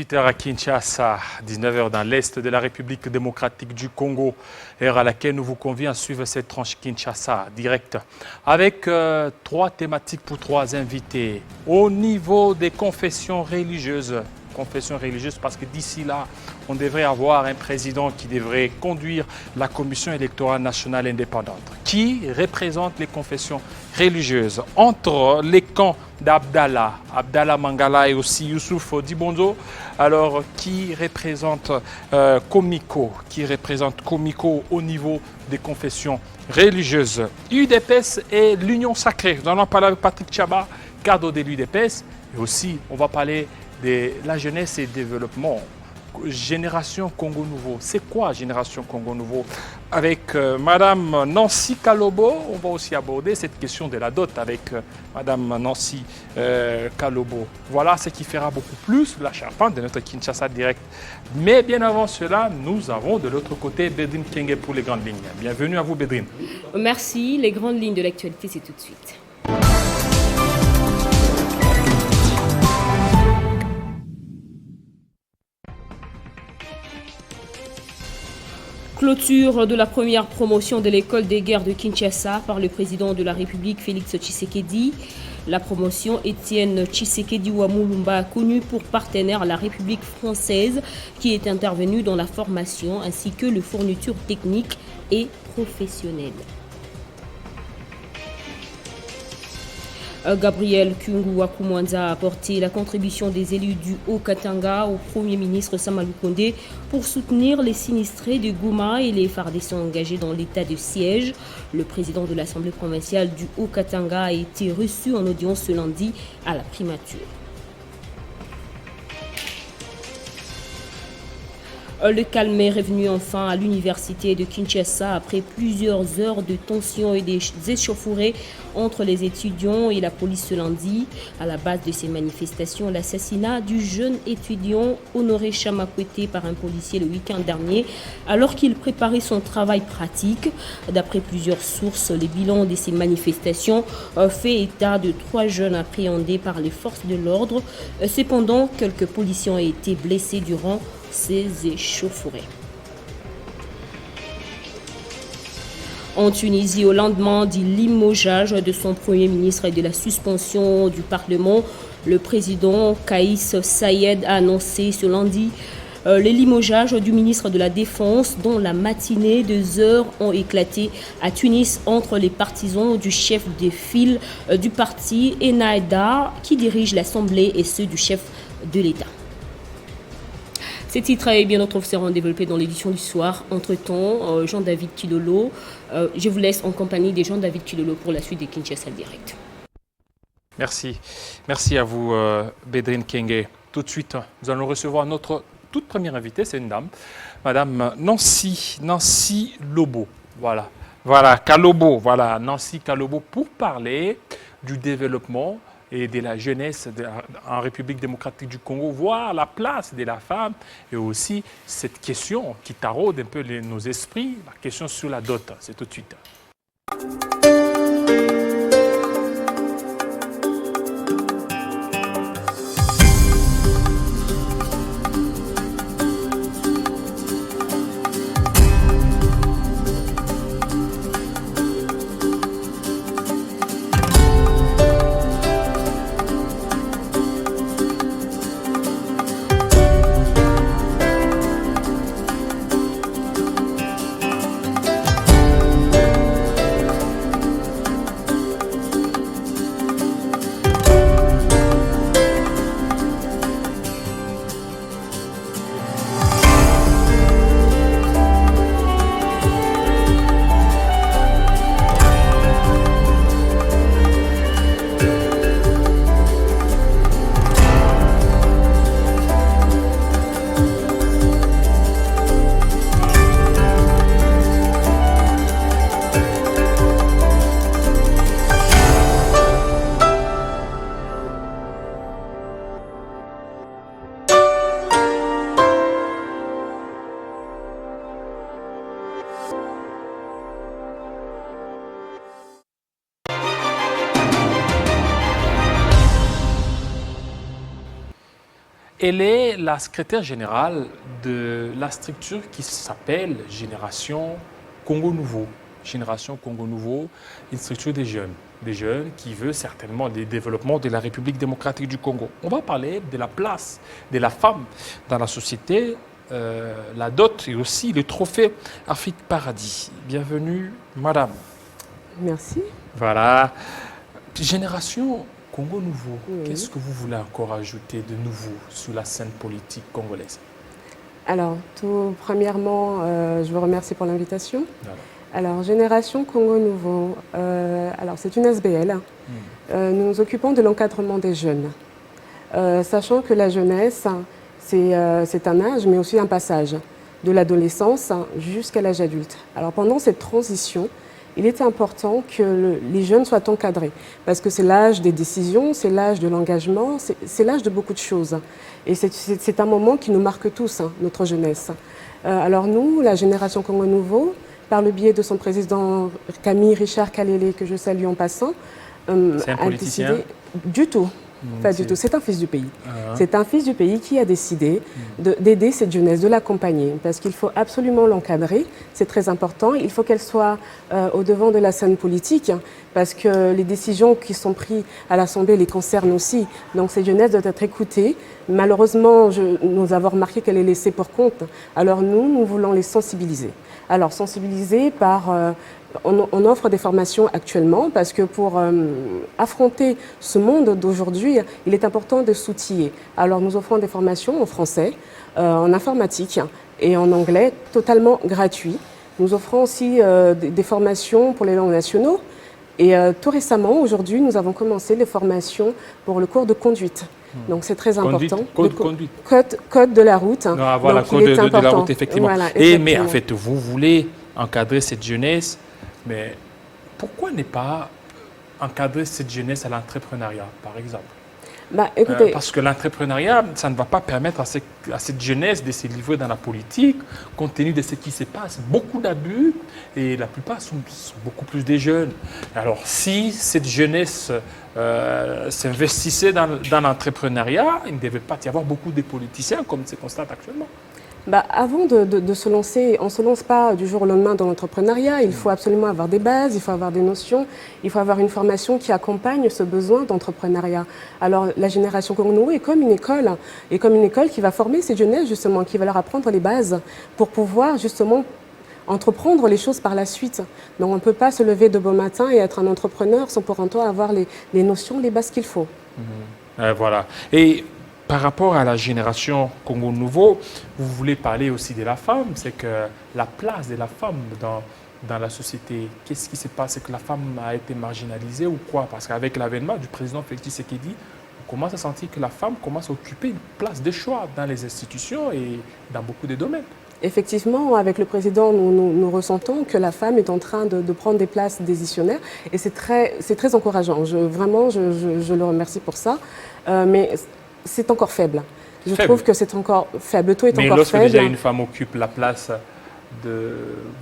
18h à Kinshasa, 19h dans l'Est de la République démocratique du Congo, heure à laquelle nous vous convions à suivre cette tranche Kinshasa direct avec trois thématiques pour trois invités. Au niveau des confessions religieuses parce que d'ici là, on devrait avoir un président qui devrait conduire la Commission électorale nationale indépendante, qui représente les confessions religieuses entre les camps d'Abdallah Mangala et aussi Youssouf Dibonzo, alors qui représente Komiko au niveau des confessions religieuses. UDPS et l'Union sacrée. Nous allons parler avec Patrick Tchaba, cadre de l'UDPS, et aussi on va parler de la jeunesse et développement. Génération Congo Nouveau. C'est quoi Génération Congo Nouveau? Avec Madame Nancy Kalobo, on va aussi aborder cette question de la dot avec Madame Nancy Kalobo. Voilà ce qui fera beaucoup plus la charpente de notre Kinshasa Direct. Mais bien avant cela, nous avons de l'autre côté Bédrine Kenge pour les grandes lignes. Bienvenue à vous Bédrine. Merci. Les grandes lignes de l'actualité, c'est tout de suite. Clôture de la première promotion de l'école des guerres de Kinshasa par le président de la République Félix Tshisekedi. La promotion Étienne Tshisekedi Wamulumba a connu pour partenaire la République française qui est intervenue dans la formation ainsi que les fournitures techniques et professionnelles. Gabriel Kyungu Wakumwanza a apporté la contribution des élus du Haut-Katanga au Premier ministre Samalou Kondé pour soutenir les sinistrés de Goma et les FARDC engagés dans l'état de siège. Le président de l'Assemblée provinciale du Haut-Katanga a été reçu en audience ce lundi à la primature. Le calme est revenu enfin à l'université de Kinshasa après plusieurs heures de tension et des échauffourées entre les étudiants et la police ce lundi. À la base de ces manifestations, l'assassinat du jeune étudiant Honoré Chamakwete par un policier le week-end dernier alors qu'il préparait son travail pratique. D'après plusieurs sources, le bilan de ces manifestations fait état de 3 jeunes appréhendés par les forces de l'ordre. Cependant, quelques policiers ont été blessés durant ces échauffourées. En Tunisie, au lendemain du limogeage de son Premier ministre et de la suspension du Parlement, le président Kaïs Saïed a annoncé ce lundi le limogeage du ministre de la Défense dont la matinée 2 heures ont éclaté à Tunis entre les partisans du chef de file du parti Ennahdha qui dirige l'Assemblée et ceux du chef de l'État. Ces titres et bien d'autres seront développés dans l'édition du soir. Entre-temps, Jean-David Kilolo, je vous laisse en compagnie de Jean-David Kilolo pour la suite des Kinshasa Direct. Merci. Merci à vous, Bédrine Kenge. Tout de suite, nous allons recevoir notre toute première invitée, c'est une dame, Madame Nancy Lobo. Voilà, Kalobo, Nancy Kalobo, pour parler du développement et de la jeunesse en République démocratique du Congo, voir la place de la femme et aussi cette question qui taraude un peu nos esprits, la question sur la dot. C'est tout de suite. elle est la secrétaire générale de la structure qui s'appelle Génération Congo Nouveau. Génération Congo Nouveau, une structure des jeunes qui veut certainement le développement de la République démocratique du Congo. On va parler de la place de la femme dans la société, la dot et aussi le trophée Afrique Paradis. Bienvenue, madame. Merci. Voilà. Génération Congo Nouveau, qu'est-ce que vous voulez encore ajouter de nouveau sur la scène politique congolaise? Alors, tout premièrement, je vous remercie pour l'invitation. Voilà. Alors, Génération Congo Nouveau, alors c'est une SBL. Nous nous occupons de l'encadrement des jeunes, sachant que la jeunesse, c'est un âge, mais aussi un passage, de l'adolescence jusqu'à l'âge adulte. Alors, pendant cette transition, il est important que les jeunes soient encadrés, parce que c'est l'âge des décisions, c'est l'âge de l'engagement, c'est l'âge de beaucoup de choses. Et c'est un moment qui nous marque tous, notre jeunesse. Alors nous, la Génération Congo Nouveau, par le biais de son président Camille Richard Kalele, que je salue en passant, a décidé du tout. Pas du tout, c'est un fils du pays. C'est un fils du pays qui a décidé d'aider cette jeunesse, de l'accompagner, parce qu'il faut absolument l'encadrer, c'est très important. Il faut qu'elle soit au devant de la scène politique, parce que les décisions qui sont prises à l'Assemblée les concernent aussi. Donc cette jeunesse doit être écoutée. Malheureusement, nous avons remarqué qu'elle est laissée pour compte. Alors nous voulons les sensibiliser. Alors sensibiliser par... On offre des formations actuellement parce que pour affronter ce monde d'aujourd'hui, il est important de s'outiller. Alors nous offrons des formations en français, en informatique et en anglais totalement gratuits. Nous offrons aussi des formations pour les langues nationaux. Et tout récemment, aujourd'hui, nous avons commencé les formations pour le cours de conduite. Donc c'est très important. Code de la route. Non, voilà, code de la route, effectivement. Voilà, mais en fait, vous voulez encadrer cette jeunesse. Mais pourquoi ne pas encadrer cette jeunesse à l'entrepreneuriat, par exemple? Écoutez, parce que l'entrepreneuriat, ça ne va pas permettre à cette jeunesse de se livrer dans la politique, compte tenu de ce qui se passe. Beaucoup d'abus et la plupart sont beaucoup plus des jeunes. Alors, si cette jeunesse s'investissait dans l'entrepreneuriat, il ne devait pas y avoir beaucoup de politiciens comme se constate actuellement. Avant de se lancer, on ne se lance pas du jour au lendemain dans l'entrepreneuriat. Il faut absolument avoir des bases, il faut avoir des notions, il faut avoir une formation qui accompagne ce besoin d'entrepreneuriat. Alors la Génération Congo Nouveau est comme une école qui va former ces jeunesses justement, qui va leur apprendre les bases pour pouvoir justement entreprendre les choses par la suite. Donc on ne peut pas se lever de beau matin et être un entrepreneur sans pour autant avoir les notions, les bases qu'il faut. Voilà. Et par rapport à la Génération Congo Nouveau, vous voulez parler aussi de la femme, c'est que la place de la femme dans la société, qu'est-ce qui se passe? C'est que la femme a été marginalisée ou quoi? Parce qu'avec l'avènement du président Félix Tshisekedi, on commence à sentir que la femme commence à occuper une place de choix dans les institutions et dans beaucoup de domaines. Effectivement, avec le président, nous ressentons que la femme est en train de prendre des places décisionnaires et c'est très encourageant. Vraiment, je le remercie pour ça. Mais c'est encore faible. Je trouve que c'est encore faible. Le taux est encore faible. Mais lorsque déjà une femme occupe la place de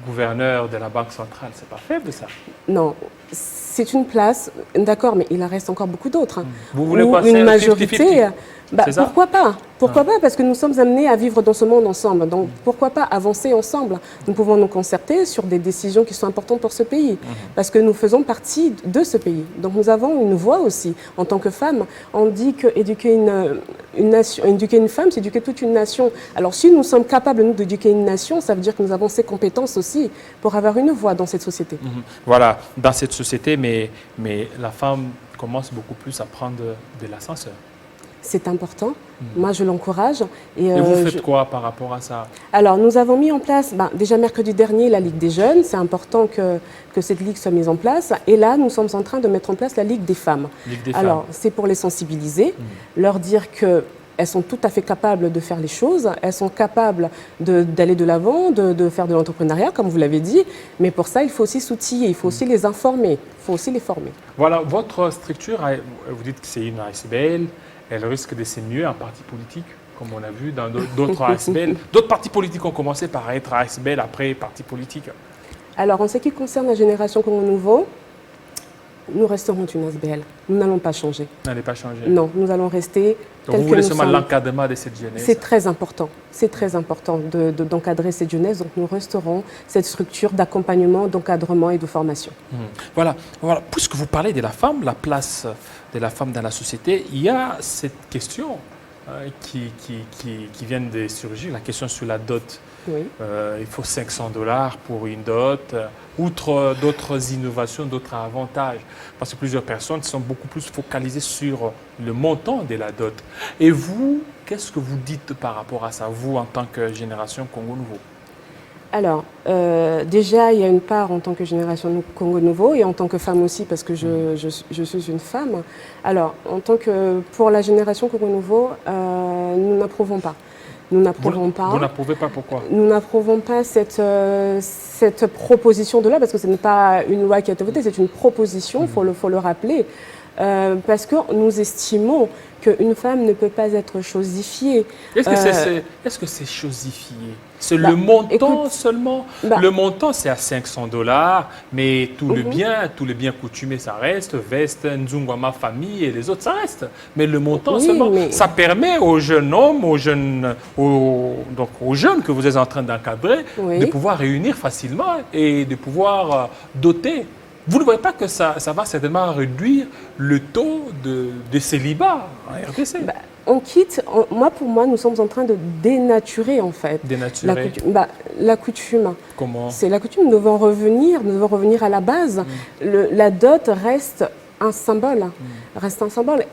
gouverneur de la Banque centrale, c'est pas faible ça? Non, c'est une place, d'accord, mais il en reste encore beaucoup d'autres. Vous voulez quoi? Une majorité. Pourquoi pas? Pourquoi pas? Parce que nous sommes amenés à vivre dans ce monde ensemble. Donc pourquoi pas avancer ensemble? Nous pouvons nous concerter sur des décisions qui sont importantes pour ce pays. Parce que nous faisons partie de ce pays. Donc nous avons une voix aussi. En tant que femme, on dit qu'éduquer éduquer une femme, c'est éduquer toute une nation. Alors si nous sommes capables, nous, d'éduquer une nation, ça veut dire que nous avons ces compétences aussi pour avoir une voix dans cette société. Voilà, dans cette société, mais la femme commence beaucoup plus à prendre de l'ascenseur. C'est important. Moi, je l'encourage. Et vous faites quoi par rapport à ça? Alors, nous avons mis en place, déjà mercredi dernier, la Ligue des jeunes. C'est important que cette Ligue soit mise en place. Et là, nous sommes en train de mettre en place la Ligue des femmes. Alors, c'est pour les sensibiliser, leur dire qu'elles sont tout à fait capables de faire les choses. Elles sont capables d'aller de l'avant, de faire de l'entrepreneuriat, comme vous l'avez dit. Mais pour ça, il faut aussi s'outiller, il faut aussi les informer, il faut aussi les former. Voilà, votre structure, vous dites que c'est une ASBL. Elle risque de se muer en parti politique, comme on a vu dans d'autres ASBL. D'autres partis politiques ont commencé par être ASBL, après parti politique. Alors, en ce qui concerne la Génération Congo Nouveau, nous resterons une SBL. Nous n'allons pas changer. Vous n'allez pas changer. Non, nous allons rester donc vous voulez seulement l'encadrement de cette jeunesse. C'est très important. C'est très important d'encadrer cette jeunesse. Donc nous resterons cette structure d'accompagnement, d'encadrement et de formation. Voilà. Puisque vous parlez de la femme, la place de la femme dans la société, il y a cette question qui vient de surgir, la question sur la dot. Oui. Il faut $500 pour une dot, outre d'autres innovations, d'autres avantages. Parce que plusieurs personnes sont beaucoup plus focalisées sur le montant de la dot. Et vous, qu'est-ce que vous dites par rapport à ça, vous, en tant que génération Congo Nouveau? Alors, déjà, il y a une part en tant que génération Congo Nouveau et en tant que femme aussi, parce que je suis une femme. Alors, pour la génération Congo Nouveau, nous n'approuvons pas. Nous n'approuvons pas. Vous n'approuvez pas, pourquoi? Nous n'approuvons pas cette proposition de loi, parce que ce n'est pas une loi qui a été votée, c'est une proposition, il faut le rappeler. Parce que nous estimons qu'une femme ne peut pas être chosifiée. Est-ce que c'est chosifié? C'est le montant seulement? Le montant, c'est à $500, mais tout le bien coutumier, ça reste. Veste, Nzungwama famille et les autres, ça reste. Mais le montant seulement, ça permet aux jeunes hommes, aux jeunes que vous êtes en train d'encadrer, de pouvoir réunir facilement et de pouvoir doter. Vous ne voyez pas que ça va certainement réduire le taux de célibat en RDC? Pour moi, nous sommes en train de dénaturer, en fait. Dénaturer la coutume. Comment? C'est la coutume, nous devons revenir à la base. La dot reste un symbole,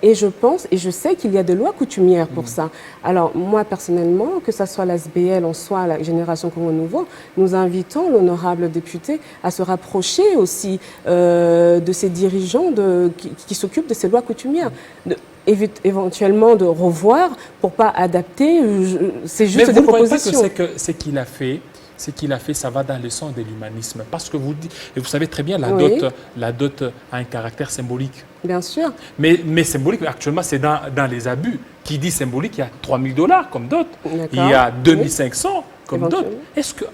Et je pense, et je sais qu'il y a des lois coutumières pour ça. Alors, moi, personnellement, que ce soit la SBL, en soi, la Génération Congo Nouveau, nous invitons l'honorable député à se rapprocher aussi de ces dirigeants qui s'occupent de ces lois coutumières. Éventuellement de revoir pour ne pas adapter, c'est juste des propositions. Mais vous ne voyez pas que ce qu'il a fait, ça va dans le sens de l'humanisme. Parce que vous savez très bien, la dot a un caractère symbolique. Bien sûr. Mais symbolique, actuellement, c'est dans les abus. Qui dit symbolique, il y a $3000 comme dot. Il y a 2500 comme dot.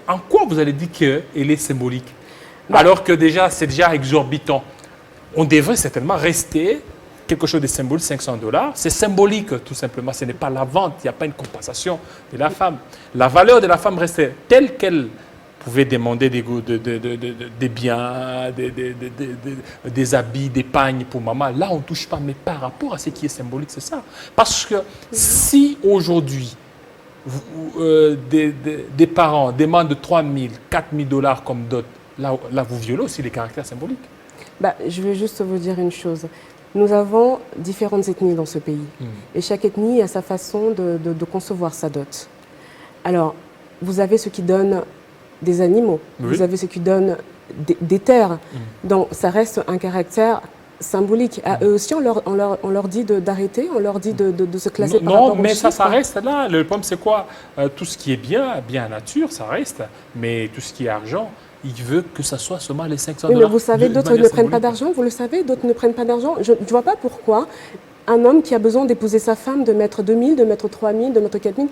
En quoi vous allez dire qu'elle est symbolique? Alors que c'est déjà exorbitant. On devrait certainement rester quelque chose de symbolique, $500. C'est symbolique, tout simplement. Ce n'est pas la vente. Il n'y a pas une compensation de la femme. La valeur de la femme restait telle qu'elle pouvait demander des biens, des habits, des pagnes pour maman. Là, on ne touche pas. Mais par rapport à ce qui est symbolique, c'est ça. Parce que si aujourd'hui, des parents demandent $3000, $4000 comme dot, là, vous violez aussi les caractères symboliques. Je vais juste vous dire une chose. Nous avons différentes ethnies dans ce pays. Et chaque ethnie a sa façon de concevoir sa dot. Alors, vous avez ceux qui donnent des animaux, vous avez ceux qui donnent des terres. Donc, ça reste un caractère symbolique. À eux aussi, on leur dit d'arrêter, on leur dit de se classer par rapport aux chiffres. Non, mais ça reste là. Le problème, c'est quoi? Tout ce qui est bien nature, ça reste. Mais tout ce qui est argent, il veut que ça soit seulement les $500. Oui, mais vous savez, d'autres ne prennent pas d'argent, vous le savez, d'autres ne prennent pas d'argent. Je ne vois pas pourquoi un homme qui a besoin d'épouser sa femme, de mettre 2000, de mettre 3000, de mettre 4000,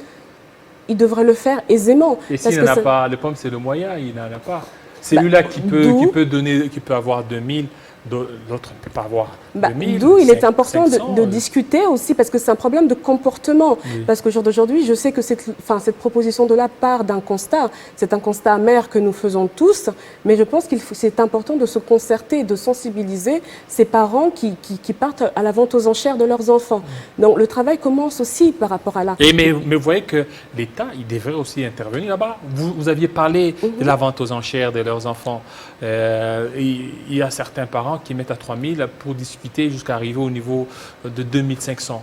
il devrait le faire aisément. Et s'il n'en a pas, le problème c'est le moyen, il n'en a pas. C'est lui-là qui peut avoir 2000. L'autre ne peut pas avoir 2000. D'où il est important de discuter aussi, parce que c'est un problème de comportement. Parce qu'au jour d'aujourd'hui, je sais que cette proposition de la part d'un constat, c'est un constat amer que nous faisons tous, mais je pense c'est important de se concerter, de sensibiliser ces parents qui partent à la vente aux enchères de leurs enfants. Donc le travail commence aussi par rapport à là. Mais vous voyez que l'État, il devrait aussi intervenir là-bas. Vous aviez parlé de la vente aux enchères de leurs enfants. Il y a certains parents qui mettent à 3000 pour discuter jusqu'à arriver au niveau de 2500.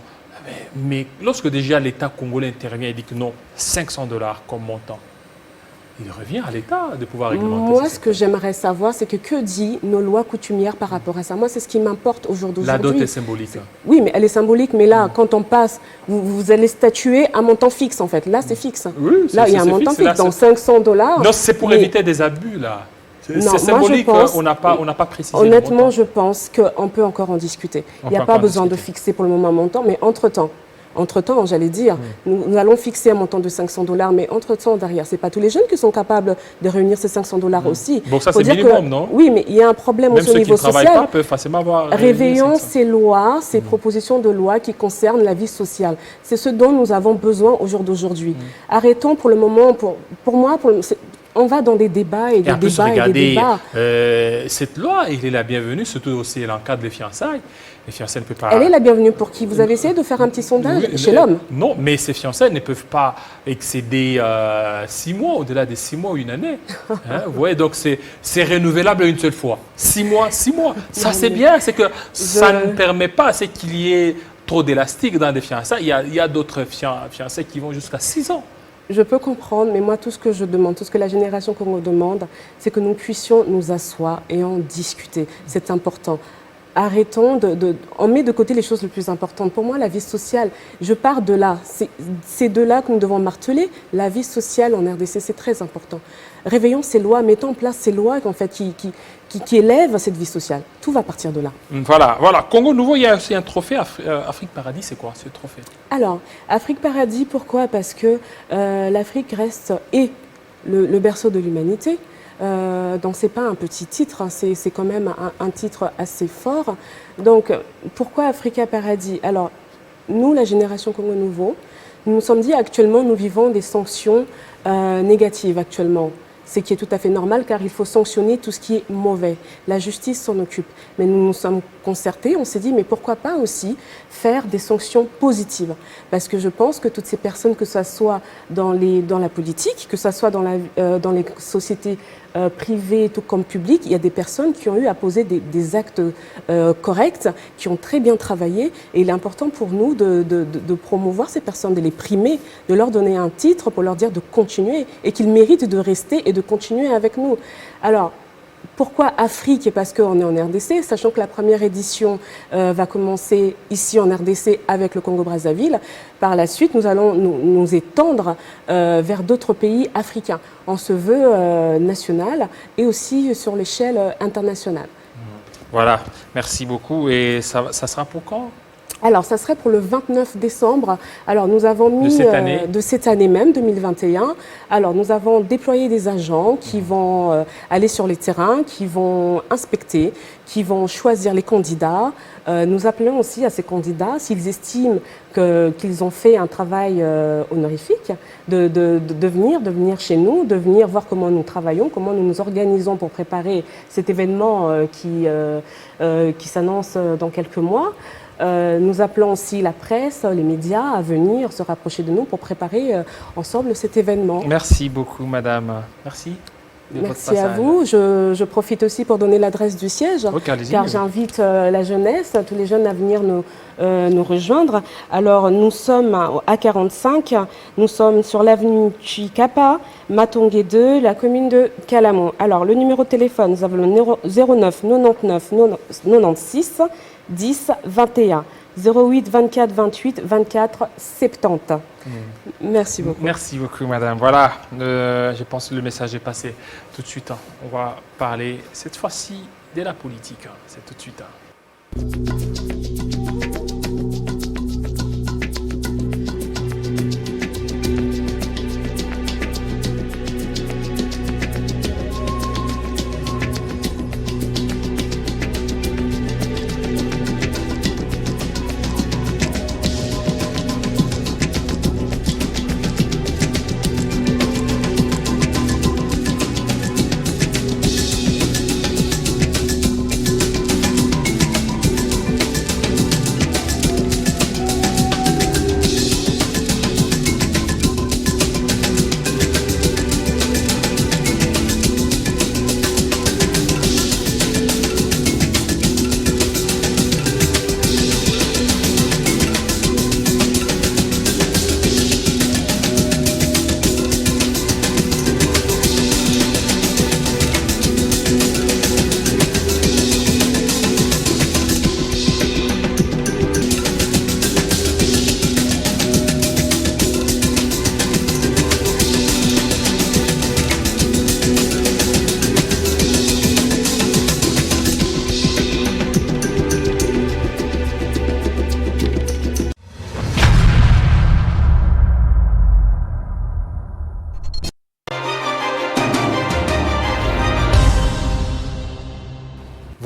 Mais lorsque déjà l'État congolais intervient et dit que non, $500 comme montant, il revient à l'État de pouvoir réglementer. Moi, ce que j'aimerais savoir, c'est que dit nos lois coutumières par rapport à ça? Moi, c'est ce qui m'importe aujourd'hui. La dot est symbolique. Oui, mais elle est symbolique. Mais là, quand on passe, vous allez statuer un montant fixe, en fait. Là, c'est fixe. Oui, là, il y a un montant fixe. Donc, $500. Non, c'est pour éviter des abus, là. C'est symbolique, on n'a pas précisé. Honnêtement, je pense qu'on peut encore en discuter. Il n'y a pas besoin de fixer pour le moment un montant, mais entre-temps, Entre-temps, j'allais dire, nous allons fixer un montant de $500, mais entre-temps, derrière, ce n'est pas tous les jeunes qui sont capables de réunir ces $500 aussi. Bon, ça, c'est minimum, non? Oui, mais il y a un problème même aussi au niveau social. Même ceux qui ne travaillent pas peuvent facilement avoir... Réveillons ces lois, ces propositions de loi qui concernent la vie sociale. C'est ce dont nous avons besoin au jour d'aujourd'hui. Arrêtons pour le moment, pour moi, on va dans des débats et des débats et des débats. Cette loi, elle est la bienvenue, surtout aussi elle encadre les fiançailles. Les fiançailles ne peuvent pas... Elle est la bienvenue pour qui? Vous avez essayé de faire un petit sondage chez l'homme? Non, mais ces fiançailles ne peuvent pas excéder 6 mois, au-delà des 6 mois ou une année. Hein? Ouais, donc c'est renouvelable une seule fois. 6 mois, 6 mois. Ça, c'est bien, c'est que ça ne permet pas qu'il y ait trop d'élastique dans des fiançailles. Il y a d'autres fiançailles qui vont jusqu'à 6 ans. Je peux comprendre, mais moi, tout ce que je demande, tout ce que la génération Congo demande, c'est que nous puissions nous asseoir et en discuter. C'est important. Arrêtons on met de côté les choses les plus importantes. Pour moi, la vie sociale, je pars de là. C'est de là que nous devons marteler. La vie sociale en RDC, c'est très important. Réveillons ces lois, mettons en place ces lois en fait, qui élèvent cette vie sociale. Tout va partir de là. Voilà. Congo Nouveau, il y a aussi un trophée. Afrique Paradis, c'est quoi ce trophée? Alors, Afrique Paradis, pourquoi? Parce que l'Afrique reste le berceau de l'humanité. Donc ce n'est pas un petit titre, hein, c'est quand même un titre assez fort. Donc pourquoi Africa Paradis? Alors nous, la génération Congo Nouveau, nous nous sommes dit actuellement nous vivons des sanctions négatives actuellement. Ce qui est tout à fait normal car il faut sanctionner tout ce qui est mauvais. La justice s'en occupe. Mais nous nous sommes concertés, on s'est dit mais pourquoi pas aussi faire des sanctions positives? Parce que je pense que toutes ces personnes, que ce soit dans la politique, que ce soit dans les sociétés privées tout comme publiques, il y a des personnes qui ont eu à poser des actes corrects, qui ont très bien travaillé. Et il est important pour nous de promouvoir ces personnes, de les primer, de leur donner un titre pour leur dire de continuer et qu'ils méritent de rester et de continuer avec nous. Alors, pourquoi Afrique? Parce qu'on est en RDC, sachant que la première édition va commencer ici en RDC avec le Congo-Brazzaville. Par la suite, nous allons nous étendre vers d'autres pays africains. On se veut national et aussi sur l'échelle internationale. Voilà, merci beaucoup. Et ça sera pour quand? Alors, ça serait pour le 29 décembre. Alors, nous avons mis de cette année même, 2021. Alors, nous avons déployé des agents qui vont aller sur les terrains, qui vont inspecter, qui vont choisir les candidats. Nous appelons aussi à ces candidats, s'ils estiment qu'ils ont fait un travail honorifique, de venir chez nous, de venir voir comment nous travaillons, comment nous nous organisons pour préparer cet événement qui s'annonce dans quelques mois. Nous appelons aussi la presse, les médias à venir se rapprocher de nous pour préparer ensemble cet événement. Merci beaucoup, madame. Merci. Merci à vous. Je profite aussi pour donner l'adresse du siège, car j'invite la jeunesse, tous les jeunes à venir nous rejoindre. Alors, nous sommes à 45, nous sommes sur l'avenue Chikapa, Matongé 2, la commune de Calamon. Alors, le numéro de téléphone, nous avons le 09 99 96 10 21 08 24 28 24 70. Merci beaucoup. Merci beaucoup, madame. Voilà, je pense que le message est passé tout de suite. On va parler cette fois-ci de la politique. C'est tout de suite.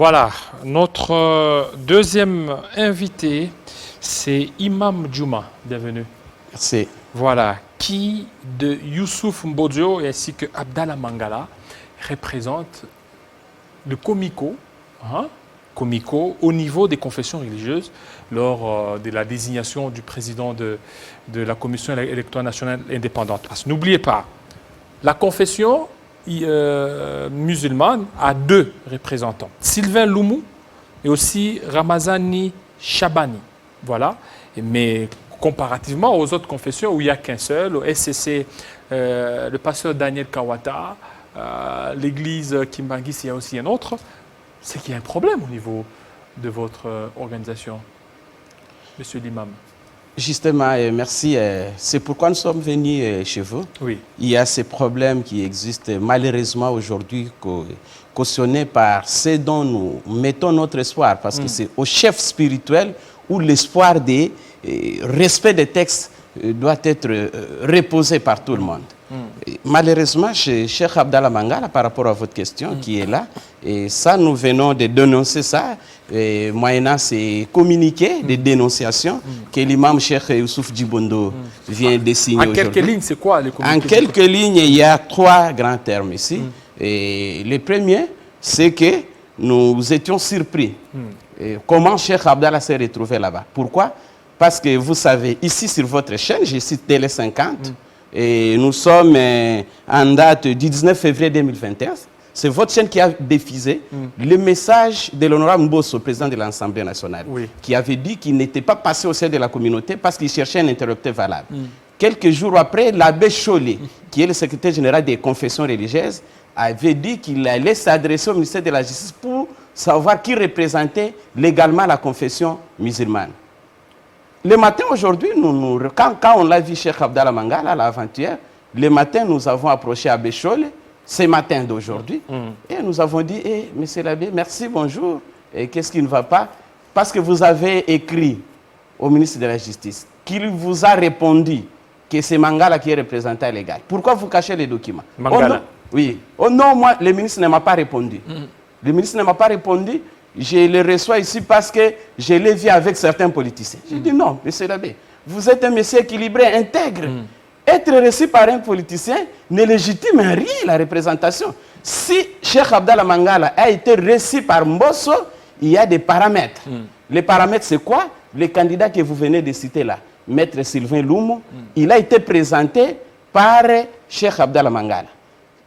Voilà, notre deuxième invité, c'est Imam Djouma. Bienvenue. Merci. Voilà, qui de Youssouf Mbodjo ainsi que Abdallah Mangala représente le Comico, Comico au niveau des confessions religieuses lors de la désignation du président de la Commission électorale nationale indépendante. Parce que n'oubliez pas, la confession musulmane a 2 représentants, Sylvain Loumou et aussi Ramazani Chabani. Voilà, mais comparativement aux autres confessions où il n'y a qu'un seul, au SCC, le pasteur Daniel Kawata, l'église Kimbangis, il y a aussi un autre, c'est qu'il y a un problème au niveau de votre organisation, monsieur l'imam. Justement, merci. C'est pourquoi nous sommes venus chez vous. Oui. Il y a ces problèmes qui existent malheureusement aujourd'hui, cautionnés par ce dont nous mettons notre espoir, parce que c'est au chef spirituel où l'espoir des respect des textes doit être reposé par tout le monde. Malheureusement, chez Cheikh Abdallah Mangala, par rapport à votre question qui est là, et ça, nous venons de dénoncer ça, moyennant ces communiqués de dénonciation que l'imam Cheikh Youssouf Djibondo vient de signer aujourd'hui. En quelques lignes, c'est quoi les communiqués? En quelques lignes, il y a 3 grands termes ici. Et le premier, c'est que nous étions surpris. Comment Cheikh Abdallah s'est retrouvé là-bas? Pourquoi? Parce que vous savez, ici sur votre chaîne, je cite Télé 50, et nous sommes en date du 19 février 2021. C'est votre chaîne qui a diffusé le message de l'honorable Mbosso, président de l'Assemblée nationale, qui avait dit qu'il n'était pas passé au sein de la communauté parce qu'il cherchait un interlocuteur valable. Quelques jours après, l'abbé Chollet, qui est le secrétaire général des confessions religieuses, avait dit qu'il allait s'adresser au ministère de la Justice pour savoir qui représentait légalement la confession musulmane. Le matin, aujourd'hui, quand on l'a vu Cheikh Abdallah Mangala, l'avant-hier, le matin, nous avons approché Abbé Chollet, ce matin d'aujourd'hui, et nous avons dit, monsieur l'abbé, merci, bonjour, et qu'est-ce qui ne va pas? Parce que vous avez écrit au ministre de la Justice qu'il vous a répondu que c'est Mangala qui est représentant légal. Pourquoi vous cachez les documents? Mangala. Oui. Oh non, moi, le ministre ne m'a pas répondu. Le ministre ne m'a pas répondu. Je le reçois ici parce que je l'ai vu avec certains politiciens. J'ai dit non, monsieur l'abbé, vous êtes un monsieur équilibré, intègre. Être reçu par un politicien ne légitime en rien la représentation. Si Cheikh Abdallah Mangala a été reçu par Mbosso, il y a des paramètres. Les paramètres, c'est quoi? Le candidat que vous venez de citer là, Maître Sylvain Loumou, il a été présenté par Cheikh Abdallah Mangala.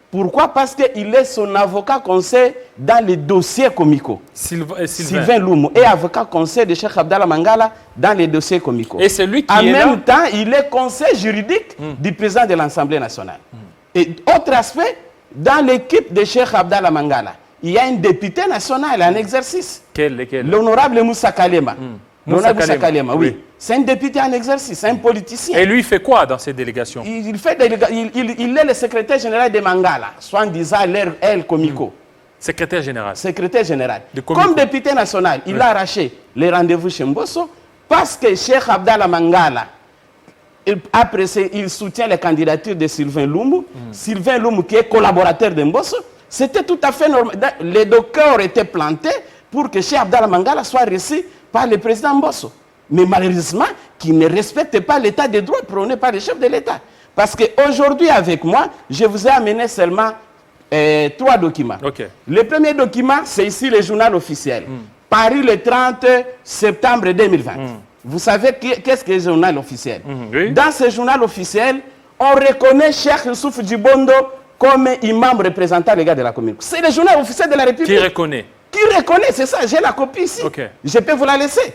Pourquoi? Parce qu'il est son avocat conseil dans les dossiers comicaux. Sylvain Loumou est avocat conseil de Cheikh Abdallah Mangala dans les dossiers comicaux. Et c'est lui qui en même temps, il est conseil juridique du président de l'Assemblée nationale. Et autre aspect, dans l'équipe de Cheikh Abdallah Mangala, il y a un député national en exercice. L'honorable Moussa Kalema. L'honorable Moussa Kalema, oui. C'est un député en exercice, c'est un politicien. Et lui, il fait quoi dans ces délégations? Il est le secrétaire général de Mangala, soit en disant l'air comico. Secrétaire général. Secrétaire général. Comme député national, il a arraché les rendez-vous chez Mbosso parce que Cheikh Abdallah Mangala, il soutient les candidatures de Sylvain Loumou. Sylvain Loumou, qui est collaborateur de Mbosso, c'était tout à fait normal. Les docteurs ont été plantés pour que Cheikh Abdallah Mangala soit reçu par le président Mbosso. Mais malheureusement, qui ne respecte pas l'état de droit prôné par le chef de l'État. Parce qu'aujourd'hui, avec moi, je vous ai amené seulement 3 documents. Le premier document, c'est ici le journal officiel, paru le 30 septembre 2020. Vous savez qu'est-ce que le journal officiel? Dans ce journal officiel, on reconnaît Cheikh Youssouf Djibondo comme imam représentant les gars de la commune. C'est le journal officiel de la République. Qui reconnaît? Qui reconnaît, c'est ça, j'ai la copie ici. Je peux vous la laisser.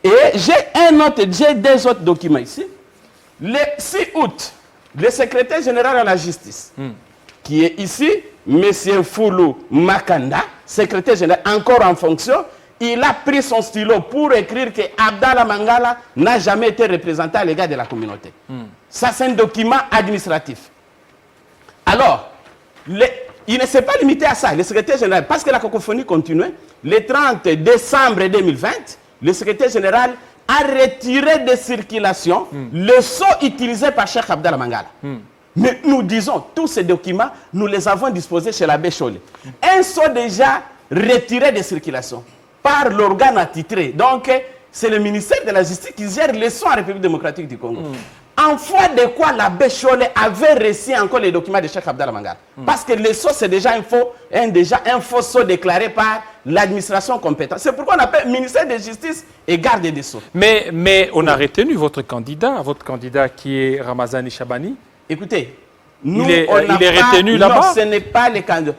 Et j'ai 2 autres documents ici. Le 6 août, le secrétaire général à la justice, qui est ici, M. Foulou Makanda, secrétaire général encore en fonction, il a pris son stylo pour écrire que Abdallah Mangala n'a jamais été représentant à l'égard de la communauté. Ça, c'est un document administratif. Alors, il ne s'est pas limité à ça, le secrétaire général, parce que la cacophonie continuait. Le 30 décembre 2020, le secrétaire général a retiré de circulation le sceau utilisé par Cheikh Abdallah Mangala. Mais nous disons, tous ces documents, nous les avons disposés chez l'abbé Chollet. Un sceau déjà retirés de circulation par l'organe attitré. Donc, c'est le ministère de la Justice qui gère les sons en République démocratique du Congo. En foi de quoi l'abbé Cholet avait reçu encore les documents de Cheikh Abdallah Mangala. Parce que le sceau, c'est déjà un faux sceau déclaré par l'administration compétente. C'est pourquoi on appelle ministère de Justice et garde des sceaux. Mais on a retenu votre candidat qui est Ramazani Chabani. Écoutez, nous, il est retenu là-bas? Non, ce n'est pas le candidat.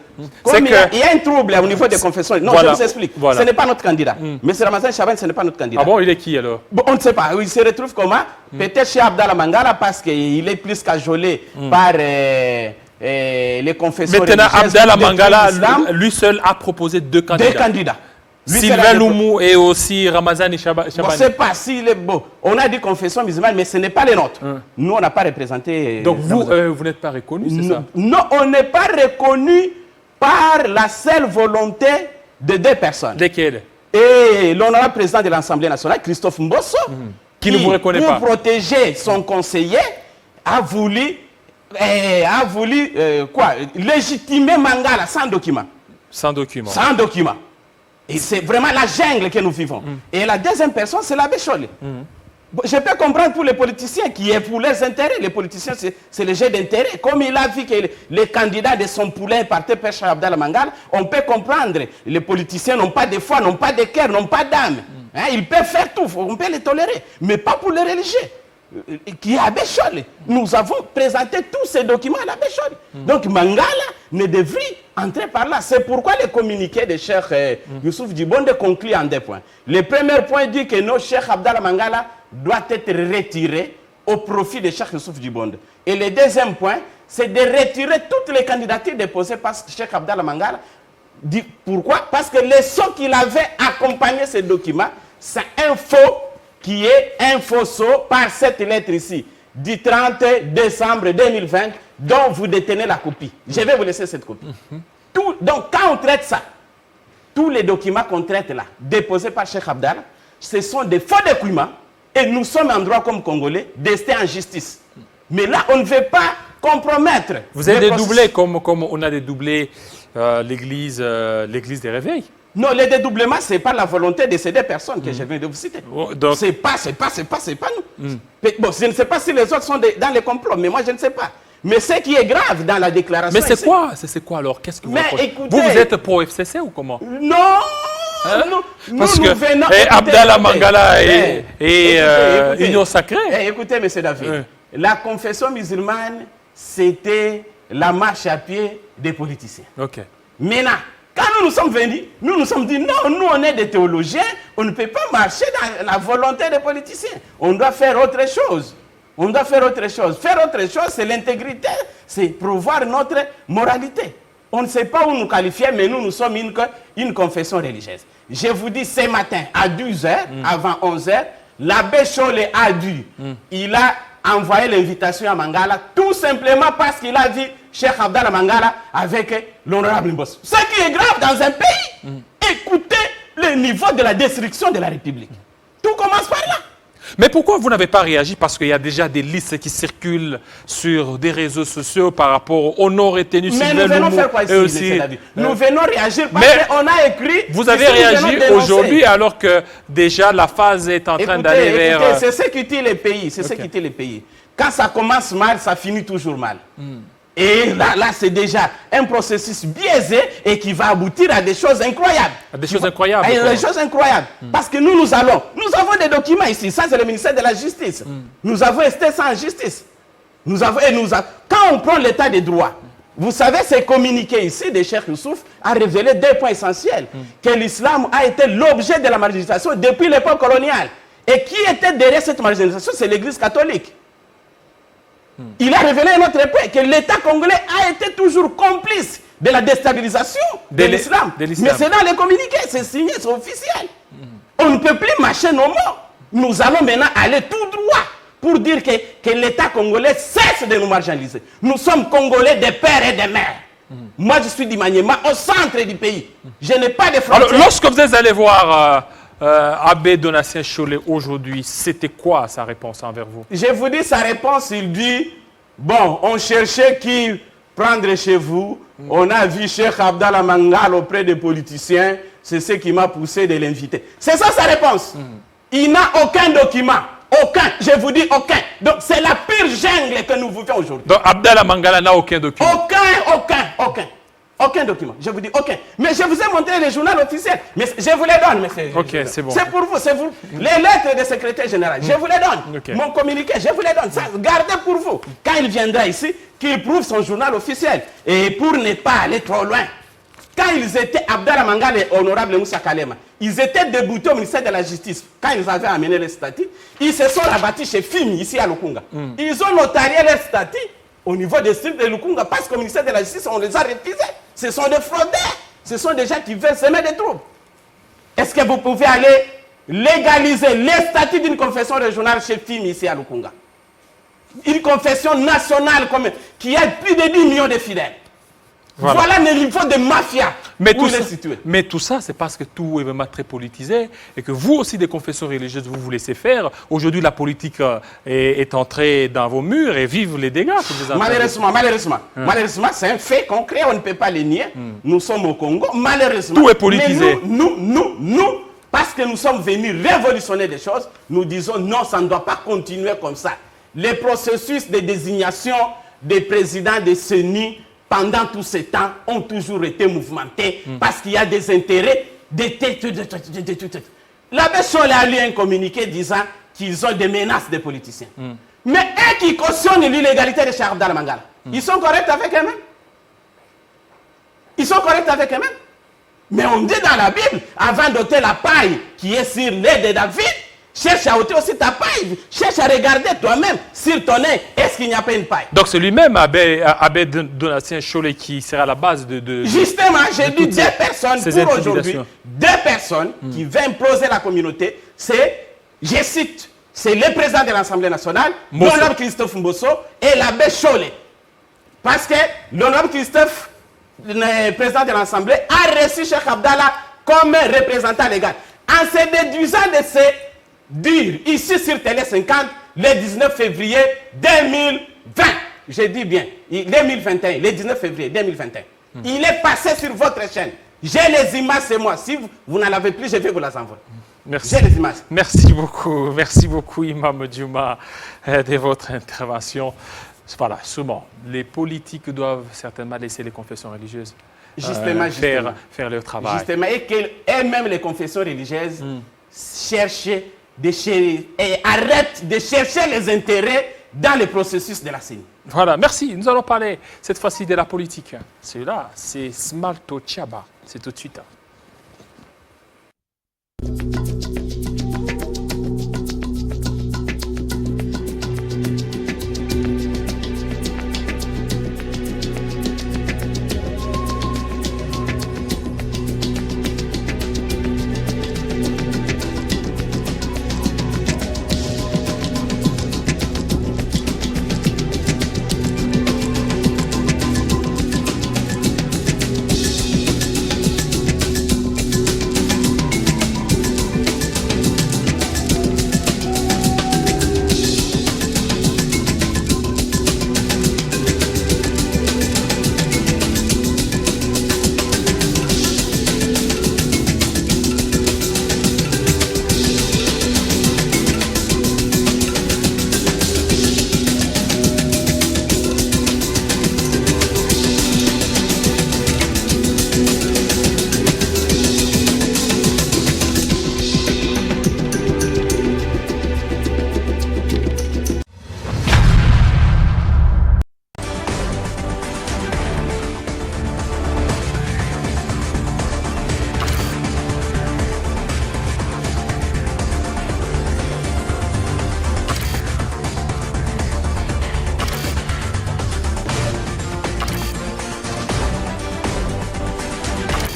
Il y a un trouble au niveau des confessions. Non, voilà. Je vous explique. Voilà. Ce n'est pas notre candidat. Mais c'est Ramazani Chabani, ce n'est pas notre candidat. Ah bon, il est qui alors? Bon, on ne sait pas. Il se retrouve comment? Peut-être chez Abdallah Mangala parce qu'il est plus cajolé par les confessions. Maintenant, Abdallah Mangala, lui seul, a proposé 2 candidats. 2 candidats. Sylvain Loumou et aussi Ramazani Chabani. Je ne sais pas s'il est beau. On a dit confession musulmane, mais ce n'est pas les nôtres. Nous, on n'a pas représenté. Donc vous n'êtes pas reconnu, c'est ça? Non, on n'est pas reconnu par la seule volonté de 2 personnes. Lesquelles? Et l'honorable président de l'Assemblée nationale, Christophe Mbosso, qui ne vous reconnaît pas. Pour protéger son conseiller, a voulu légitimer Mangala sans document. Sans document. Sans document. Et c'est vraiment la jungle que nous vivons. Et la deuxième personne, c'est l'abbé Cholet. Bon, je peux comprendre pour les politiciens qui est pour leurs intérêts. Les politiciens, c'est le jeu d'intérêt. Comme il a vu que les candidats de son poulain partaient par Cheikh Abdallah Mangala, on peut comprendre. Les politiciens n'ont pas de foi, n'ont pas de cœur, n'ont pas d'âme. Hein, ils peuvent faire tout, on peut les tolérer. Mais pas pour les religieux. Qui est Abbé Cholet. Nous avons présenté tous ces documents à l'Abbé Cholet. Donc Mangala ne devrait entrer par là. C'est pourquoi le communiqué de Cheikh Youssouf Djibonde conclut en 2 points. Le premier point dit que nos Cheikh Abdallah Mangala doit être retiré au profit de Cheikh Youssouf Djibonde. Et le deuxième point, c'est de retirer toutes les candidatures déposées par Cheikh Abdallah Mangala. Pourquoi? Parce que les sceaux qu'il avait accompagné ces documents, c'est un faux qui est un faux sceau par cette lettre ici, du 30 décembre 2020, dont vous détenez la copie. Je vais vous laisser cette copie. Donc, quand on traite ça, tous les documents qu'on traite là, déposés par Cheikh Abdallah, ce sont des faux documents, et nous sommes en droit comme Congolais, d'ester en justice. Mais là, on ne veut pas compromettre. Vous avez dédoublé comme on a dédoublé l'église des réveils. Non, le dédoublement, ce n'est pas la volonté de ces 2 personnes que je viens de vous citer. C'est pas nous. Bon, je ne sais pas si les autres sont dans les complots, mais moi, je ne sais pas. Mais ce qui est grave dans la déclaration... Mais c'est quoi alors? Qu'est-ce que vous vous êtes pro-FCC ou comment? Non, Parce que Abdallah Mangala et Union Sacrée... Écoutez, M. David, la confession musulmane, c'était la marche à pied des politiciens. Ok. Maintenant, quand nous sommes venus, nous nous sommes dit non, nous on est des théologiens, on ne peut pas marcher dans la volonté des politiciens. On doit faire autre chose. On doit faire autre chose. Faire autre chose, c'est l'intégrité, c'est promouvoir notre moralité. On ne sait pas où nous qualifier, mais nous sommes une confession religieuse. Je vous dis, ce matin, à 12h, avant 11h, l'abbé Cholet a dit, il a envoyé l'invitation à Mangala, tout simplement parce qu'il a vu Cheikh Abdallah Mangala avec l'honorable Mbosso. Ce qui est grave dans un pays, écoutez le niveau de la destruction de la République. Tout commence par là. Mais pourquoi vous n'avez pas réagi? Parce qu'il y a déjà des listes qui circulent sur des réseaux sociaux par rapport au non retenu. Mais nous venons faire quoi ici, nous venons réagir parce qu'on a écrit... Vous avez réagi aujourd'hui alors que déjà la phase est en train d'aller vers... C'est ce qui tue les pays, c'est ce qui tue les pays. Quand ça commence mal, ça finit toujours mal. Et là c'est déjà un processus biaisé et qui va aboutir à des choses incroyables. À des choses incroyables? À des choses incroyables. Parce que nous avons des documents ici. Ça, c'est le ministère de la Justice. Nous avons resté sans justice. Quand on prend l'état des droits, vous savez, ce communiqué ici de Cheikh Youssouf a révélé 2 points essentiels. Que l'islam a été l'objet de la marginalisation depuis l'époque coloniale. Et qui était derrière cette marginalisation? C'est l'Église catholique. Il a révélé un autre point, que l'État congolais a été toujours complice de la déstabilisation de l'islam. Mais c'est dans les communiqués, c'est signé, c'est officiel. On ne peut plus mâcher nos mots. Nous allons maintenant aller tout droit pour dire que l'État congolais cesse de nous marginaliser. Nous sommes Congolais des pères et des mères. Moi, je suis du Maniema, au centre du pays. Je n'ai pas de frontières. Alors, lorsque vous êtes allé voir Abbé Donatien Cholet aujourd'hui, c'était quoi sa réponse envers vous? Je vous dis sa réponse, il dit, bon, on cherchait qui prendre chez vous. On a vu Cheikh Abdallah Mangal auprès des politiciens. C'est ce qui m'a poussé de l'inviter. C'est ça sa réponse. Il n'a aucun document. Aucun. Je vous dis aucun. Donc c'est la pire jungle que nous vivons aujourd'hui. Donc Abdallah Mangala n'a aucun document. Aucun document. Je vous dis aucun. Mais je vous ai montré les journaux officiels. Mais je vous les donne, monsieur. Ok, c'est bon. C'est pour vous, c'est vous. Les lettres de secrétaire général, je vous les donne. Okay. Mon communiqué, je vous les donne. Ça, gardez pour vous. Quand il viendra ici, qu'il prouve son journal officiel. Et pour ne pas aller trop loin, quand ils étaient, Abdallah Mangal et Honorable Moussa Kalema, ils étaient déboutés au ministère de la Justice. Quand ils avaient amené les statuts, ils se sont rabattus chez FIMI, ici à Lukunga. Ils ont notarié les statuts au niveau des styles de Lukunga parce qu'au ministère de la Justice, on les a refusés. Ce sont des fraudeurs. Ce sont des gens qui veulent semer des troubles. Est-ce que vous pouvez aller légaliser les statuts d'une confession régionale chez FIMI ici à Lukunga? Une confession nationale qui a plus de 10 millions de fidèles. Voilà le niveau de mafia où il est situé. Mais tout ça, c'est parce que tout est vraiment très politisé et que vous aussi, des confessions religieuses, vous vous laissez faire. Aujourd'hui, la politique est entrée dans vos murs et vive les dégâts. Malheureusement, c'est un fait concret, on ne peut pas le nier. Nous sommes au Congo, malheureusement. Tout est politisé. Mais nous, parce que nous sommes venus révolutionner des choses, nous disons non, ça ne doit pas continuer comme ça. Les processus de désignation des présidents de CENI pendant tout ce temps, ont toujours été mouvementés parce qu'il y a des intérêts. L'abbé Cholet a lu un communiqué disant qu'ils ont des menaces des politiciens. Mais eux qui cautionnent l'illégalité de Cheikh Abdallah Mangala, ils sont corrects avec eux-mêmes. Ils sont corrects avec eux-mêmes. Mais on dit dans la Bible, avant d'ôter la paille qui est sur l'aide de David, cherche à ôter aussi ta paille. Cherche à regarder toi-même sur ton nez. Est-ce qu'il n'y a pas une paille? Donc c'est lui-même, Abbé Donatien Cholet, qui sera à la base de Justement, j'ai dit deux personnes pour aujourd'hui. Deux personnes qui veulent imploser la communauté. C'est, je cite, c'est le président de l'Assemblée nationale, l'honorable Christophe Mbosso, et l'abbé Cholet. Parce que l'honorable Christophe, le président de l'Assemblée, a reçu Cheikh Abdallah comme représentant légal. En se déduisant de ces dire ici sur Télé 50 le 19 février 2020. Je dis bien, 2021, le 19 février 2021. Il est passé sur votre chaîne. J'ai les images, c'est moi. Si vous n'en avez plus, je vais vous les envoyer. Merci. J'ai les images. Merci beaucoup, Imam Djouma, de votre intervention. Voilà, souvent, les politiques doivent certainement laisser les confessions religieuses faire leur travail. Justement, et qu'elles-mêmes, les confessions religieuses, cherchent et arrête de chercher les intérêts dans le processus de la CENI. Voilà, merci. Nous allons parler cette fois-ci de la politique. Celui-là, c'est Smalto Tchaba. C'est tout de suite.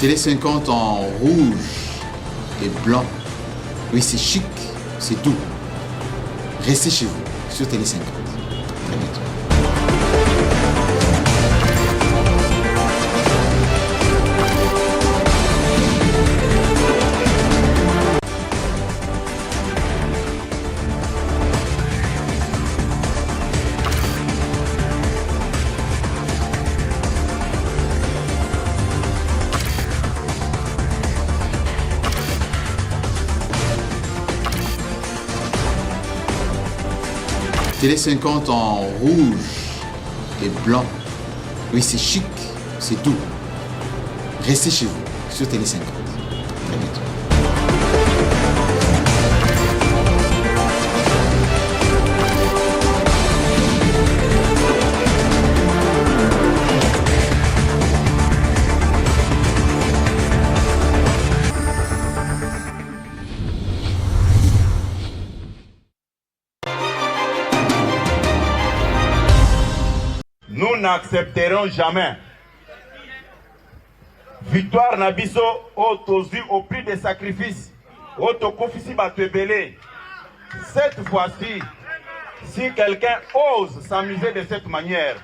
Télé 50 en rouge et blanc. Oui, c'est chic, c'est doux. Restez chez vous, sur Télé 50. Très bientôt. Télé 50 en rouge et blanc. Oui, c'est chic, c'est doux. Restez chez vous sur Télé 50. Très bientôt. Nous n'accepterons jamais. Victoire Nabiso, au prix des sacrifices, cette fois-ci, si quelqu'un ose s'amuser de cette manière,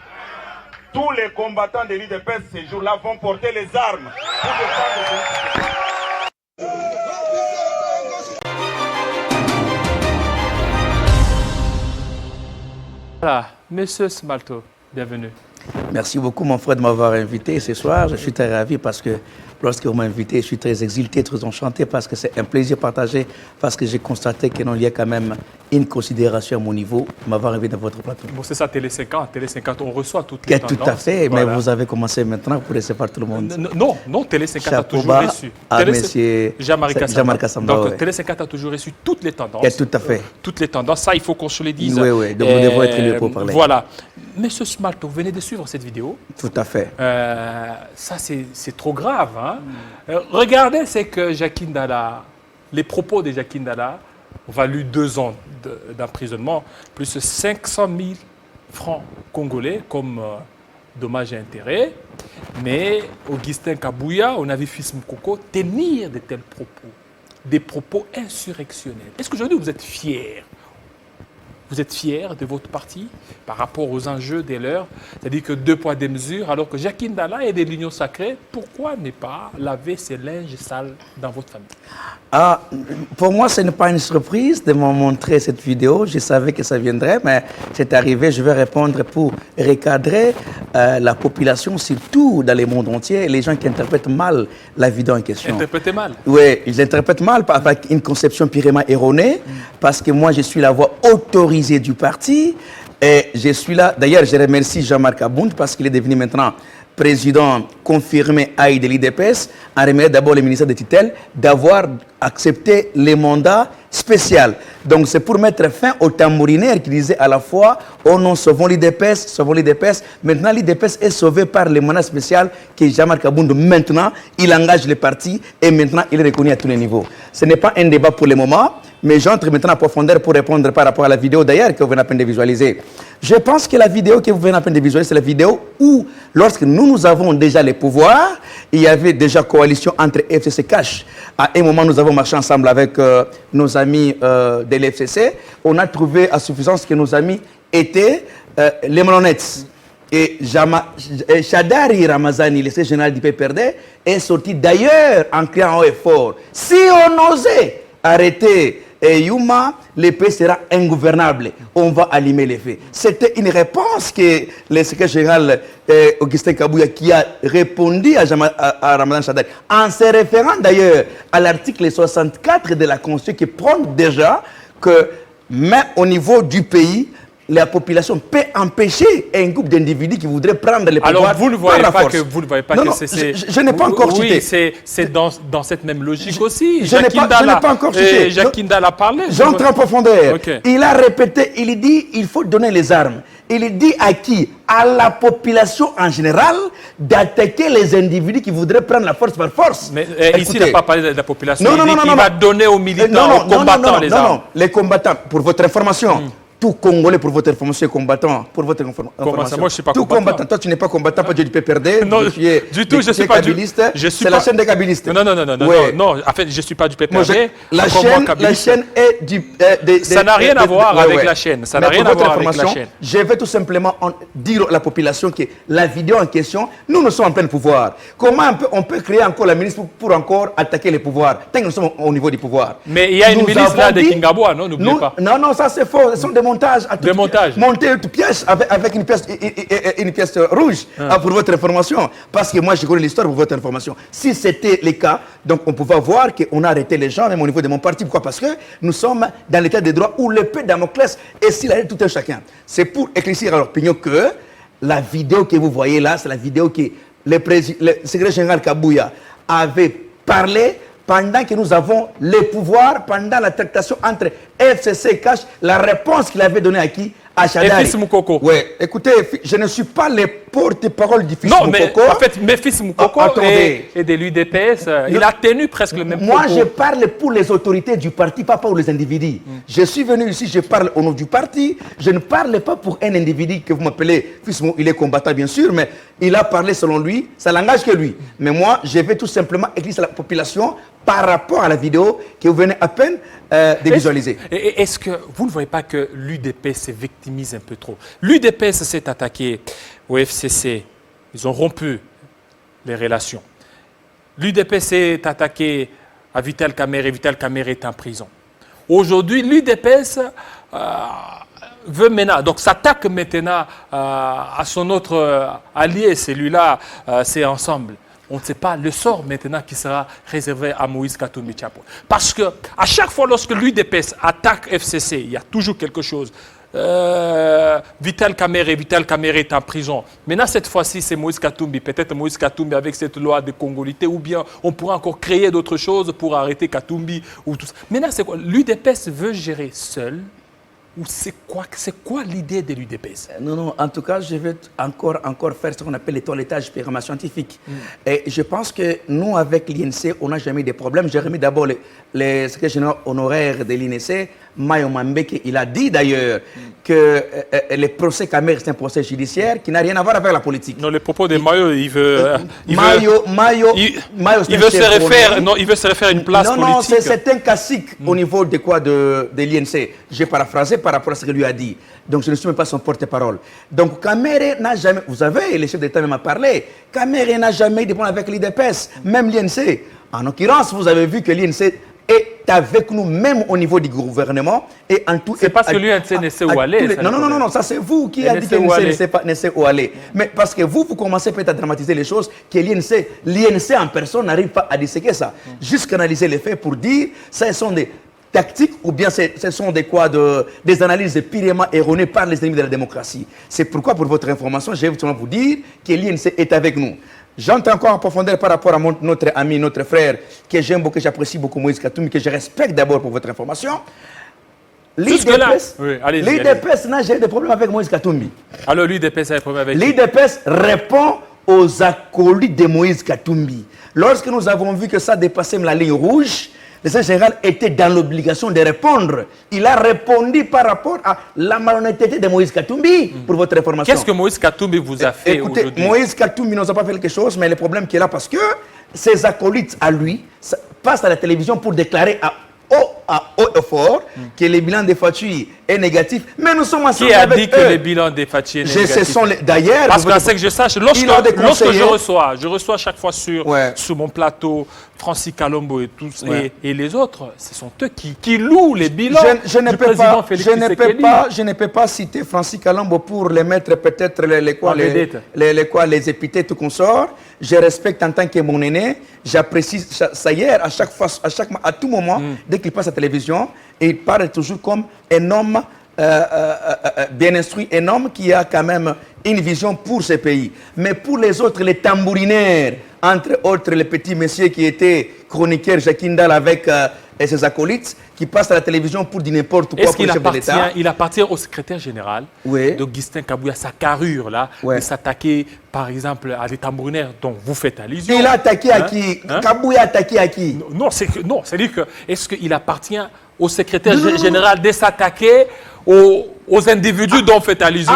tous les combattants de l'IDPS ces jours-là vont porter les armes pour défendre. Voilà, Monsieur Smalto, bienvenue. Merci beaucoup, mon frère, de m'avoir invité ce soir. Je suis très ravi parce que lorsque vous m'avez invité, je suis très exulté, très enchanté parce que c'est un plaisir partagé, parce que j'ai constaté qu'il y a quand même une considération à mon niveau de m'avoir invité dans votre plateau. Bon, c'est ça, Télé 50. Télé 50, on reçoit toutes les tendances. Tout à fait, voilà. mais vous avez commencé maintenant pour recevoir tout le monde. Non, Télé 50 a toujours Chapeau reçu. à monsieur Jean-Marie Kassamba. Donc, ouais. Télé 50 a toujours reçu toutes les tendances. Tout à fait. Toutes les tendances, ça, il faut qu'on se le dise. Oui, donc nous devons être libre pour parler. Voilà. Monsieur Smalto, vous venez de suivre cette vidéo. Tout à fait. Ça, c'est trop grave. Hein? Regardez, c'est que Jacques Ndala, les propos de Jacques Ndala ont valu 2 ans d'emprisonnement, plus 500 000 francs congolais comme dommages et intérêts. Mais Augustin Kabouya, on a vu Fils Moukoko tenir de tels propos, des propos insurrectionnels. Est-ce qu'aujourd'hui vous êtes fiers? Vous êtes fiers de votre parti par rapport aux enjeux des leurs? C'est-à-dire que 2 poids, 2 mesures, alors que Jacques Ndala est de l'Union sacrée, pourquoi ne pas laver ses linges sales dans votre famille? Pour moi, ce n'est pas une surprise de me montrer cette vidéo. Je savais que ça viendrait, mais c'est arrivé. Je vais répondre pour recadrer la population, surtout dans le monde entier, les gens qui interprètent mal la vidéo en question. Interprétez mal? Oui, ils interprètent mal avec une conception purement erronée, parce que moi, je suis la voix autorisée du parti. Et je suis là. D'ailleurs, je remercie Jean-Marc Abound parce qu'il est devenu maintenant président confirmé AI de l'IDPS. En remercie d'abord le ministère de tutelle d'avoir accepté les mandats spéciaux. Donc c'est pour mettre fin aux tambourinaires qui disaient à la fois « Oh non, sauvons l'IDPS, sauvons l'IDPS ». Maintenant, l'IDPS est sauvé par les mandats spéciaux que Jean-Marc Abound maintenant, il engage les partis et maintenant il est reconnu à tous les niveaux. Ce n'est pas un débat pour le moment, mais j'entre maintenant en profondeur pour répondre par rapport à la vidéo d'ailleurs que vous venez à peine de visualiser. Je pense que la vidéo que vous venez à peine de visualiser, c'est la vidéo où, lorsque nous avons déjà les pouvoirs, il y avait déjà coalition entre FCC Cash. À un moment, nous avons marché ensemble avec nos amis de l'FCC. On a trouvé à suffisance que nos amis étaient les malhonnêtes. Et Chadari Ramazani, le secrétaire général du PPRD, est sorti d'ailleurs en criant haut et fort. Si on osait arrêter Yuma, le pays sera ingouvernable. On va allumer les faits. C'était une réponse que le secrétaire général Augustin Kabouya qui a répondu à Ramadan Chadari, en se référant d'ailleurs à l'article 64 de la Constitution qui prône déjà que même au niveau du pays, la population peut empêcher un groupe d'individus qui voudraient prendre les pouvoirs. Alors vous ne voyez pas que c'est... Je n'ai pas encore cité. Oui, c'est dans cette même logique aussi. Je n'ai pas encore cité. Jacques Ndala a parlé. J'entre en profondeur. Okay. Il a répété, il dit il faut donner les armes. Il dit à qui? À la population en général d'attaquer les individus qui voudraient prendre la force par force. Mais ici, il n'a pas parlé de la population. Il va donner aux militants, aux combattants les armes. Non, les combattants, pour votre information. Tout Congolais, pour votre information, est combattant. Pour votre information. Moi, je ne suis pas tout combattant. Toi, tu n'es pas combattant, pas du PPRD. Non, du tout, je ne suis pas kabiliste. C'est la chaîne des kabylistes. Non, en fait, je ne suis pas du PPRD. La chaîne est du... Ça n'a rien à voir avec la chaîne. Ça n'a rien à voir avec la chaîne. Je vais tout simplement dire à la population que la vidéo en question, nous sommes en plein pouvoir. Comment on peut créer encore la ministre pour encore attaquer les pouvoirs, tant que nous sommes au niveau du pouvoir? Mais il y a une ministre là de Kingaboua, non? N'oubliez pas. Non, ça c'est faux. Ce sont des montage. Des montages. Monter une pièce avec une pièce rouge, pour votre information. Parce que moi, je connais l'histoire pour votre information. Si c'était le cas, donc on pouvait voir qu'on a arrêté les gens, même au niveau de mon parti. Pourquoi? Parce que nous sommes dans l'état de droit où l'épée de Damoclès est s'il arrête tout un chacun. C'est pour éclaircir à l'opinion que la vidéo que vous voyez là, c'est la vidéo que le secrétaire général Kabouya avait parlé pendant que nous avons les pouvoirs, pendant la tractation entre FCC et Cash, la réponse qu'il avait donnée à qui? À Chadari. Et Fils Moukoko. Oui, écoutez, je ne suis pas le porte-parole du Fils Non, Moukoko. mais en fait, mais Fils Moukoko et de l'UDPS, il a tenu presque le même propos. Moi, je parle pour les autorités du parti, pas pour les individus. Je suis venu ici, je parle au nom du parti. Je ne parle pas pour un individu que vous m'appelez Fils Moukoko. Il est combattant, bien sûr, mais il a parlé selon lui. Ça n'engage que lui. Mais moi, je vais tout simplement éclairer la population par rapport à la vidéo que vous venez à peine de visualiser. Est-ce que vous ne voyez pas que l'UDPS se victimise un peu trop? L'UDPS s'est attaqué au FCC. Ils ont rompu les relations. L'UDPS s'est attaqué à Vital Kamerhe. Vital Kamerhe est en prison. Aujourd'hui, l'UDPS veut maintenant, donc s'attaque maintenant à son autre allié. Celui-là, c'est Ensemble. On ne sait pas le sort maintenant qui sera réservé à Moïse Katumbi Tchapo. Parce que à chaque fois lorsque l'UDPS attaque FCC, il y a toujours quelque chose. Vital Kamerhe est en prison. Maintenant, cette fois-ci, c'est Moïse Katumbi. Peut-être Moïse Katumbi avec cette loi de congolité, ou bien on pourra encore créer d'autres choses pour arrêter Katumbi. Ou tout ça. Maintenant, c'est quoi? L'UDPS veut gérer seul? Ou c'est quoi l'idée de l'UDPS? Non, en tout cas, je vais encore faire ce qu'on appelle le toilettage purement scientifique. Et je pense que nous, avec l'INC, on n'a jamais eu de problème. J'ai remis d'abord le secrétaire général honoraire de l'INC, Mayo Mambeke. Il a dit d'ailleurs que le procès Kamerhe, c'est un procès judiciaire qui n'a rien à voir avec la politique. Non, le propos de Mayo, il veut se refaire une place politique. Non, c'est un classique au niveau de quoi de l'INC. J'ai paraphrasé par rapport à ce qu'il lui a dit. Donc, je ne suis même pas son porte-parole. Donc, Kamerhe n'a jamais... Vous savez, le chef d'État même a parlé. Kamerhe n'a jamais eu de problème avec l'IDPS, même l'INC. En l'occurrence, vous avez vu que l'INC est avec nous, même au niveau du gouvernement. Et en tout. C'est parce que l'UNC ne sait où aller. Non, ça c'est vous qui avez dit que l'INC ne sait où aller. Mais parce que vous commencez peut-être à dramatiser les choses, que l'INC en personne n'arrive pas à disséquer ça. Juste analyser les faits pour dire, ça sont des tactiques ou bien ce sont des analyses purement erronées par les ennemis de la démocratie. C'est pourquoi, pour votre information, je vais vous dire que l'INC est avec nous. J'entre encore en profondeur par rapport à notre ami, notre frère, que j'aime beaucoup, que j'apprécie beaucoup, Moïse Katumbi, que je respecte d'abord pour votre information. L'IDPS n'a jamais de problème avec Moïse Katumbi. Alors l'UDPS a des problèmes avec l'IDPS répond aux acolytes de Moïse Katumbi. Lorsque nous avons vu que ça dépassait la ligne rouge, le secrétaire général était dans l'obligation de répondre. Il a répondu par rapport à la malhonnêteté de Moïse Katumbi, pour votre information. Qu'est-ce que Moïse Katumbi vous a fait aujourd'hui? Écoutez, Moïse Katumbi ne nous a pas fait quelque chose, mais le problème qui est là, parce que ses acolytes à lui passent à la télévision pour déclarer à haut et fort que le bilan des Fatui est négatif. Mais nous sommes ensemble. Qui a dit que le bilan des Fatui est négatif? D'ailleurs, parce que je sache, lorsque je reçois chaque fois sur mon plateau Francis Kalombo et tous et les autres, ce sont eux qui louent les bilans du président Félix Tshisekedi. Je ne peux pas citer Francis Kalombo pour les mettre peut-être les épithètes ou consorts. Je respecte en tant que mon aîné. J'apprécie ça hier, à tout moment, dès qu'il passe à la télévision, et il parle toujours comme un homme bien instruit, un homme qui a quand même une vision pour ce pays. Mais pour les autres, les tambourinaires, entre autres les petits messieurs qui étaient chroniqueurs Jacques Ndala avec ses acolytes, qui passent à la télévision pour dire n'importe quoi pour le chef de l'État. Il appartient au secrétaire général d'Augustin Kabouya, sa carrure là, de s'attaquer par exemple à des tambourinaires dont vous faites allusion. Il a attaqué à qui? Kabouya a attaqué à qui? Non, c'est-à-dire que est-ce qu'il appartient au secrétaire général de s'attaquer aux individus dont vous faites allusion?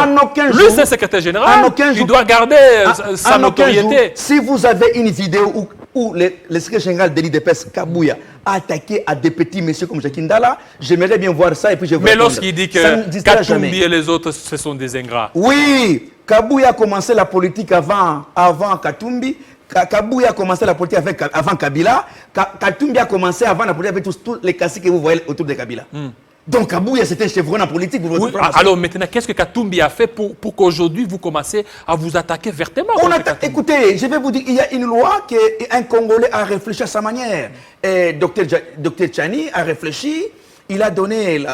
Lui, c'est le secrétaire général. Il doit garder sa notoriété. Si vous avez une vidéo où le secrétaire général de l'IDPS, Kabouya, a attaqué à des petits messieurs comme Jacques Ndala, j'aimerais bien voir ça et puis je vais. Mais lorsqu'il dit que Katumbi et les autres, ce sont des ingrats. Oui, Kabouya a commencé la politique avant Katumbi. Kabouya a commencé la politique avant Kabila. Katumbi a commencé avant la politique avec tous les caciques que vous voyez autour de Kabila. Donc Kabouya, c'était un chevron en politique pour votre Oui, alors maintenant, qu'est-ce que Katumbi a fait pour qu'aujourd'hui vous commencez à vous attaquer vertement? Écoutez, je vais vous dire, il y a une loi qu'un Congolais a réfléchi à sa manière. Et Dr Tchani a réfléchi, il a donné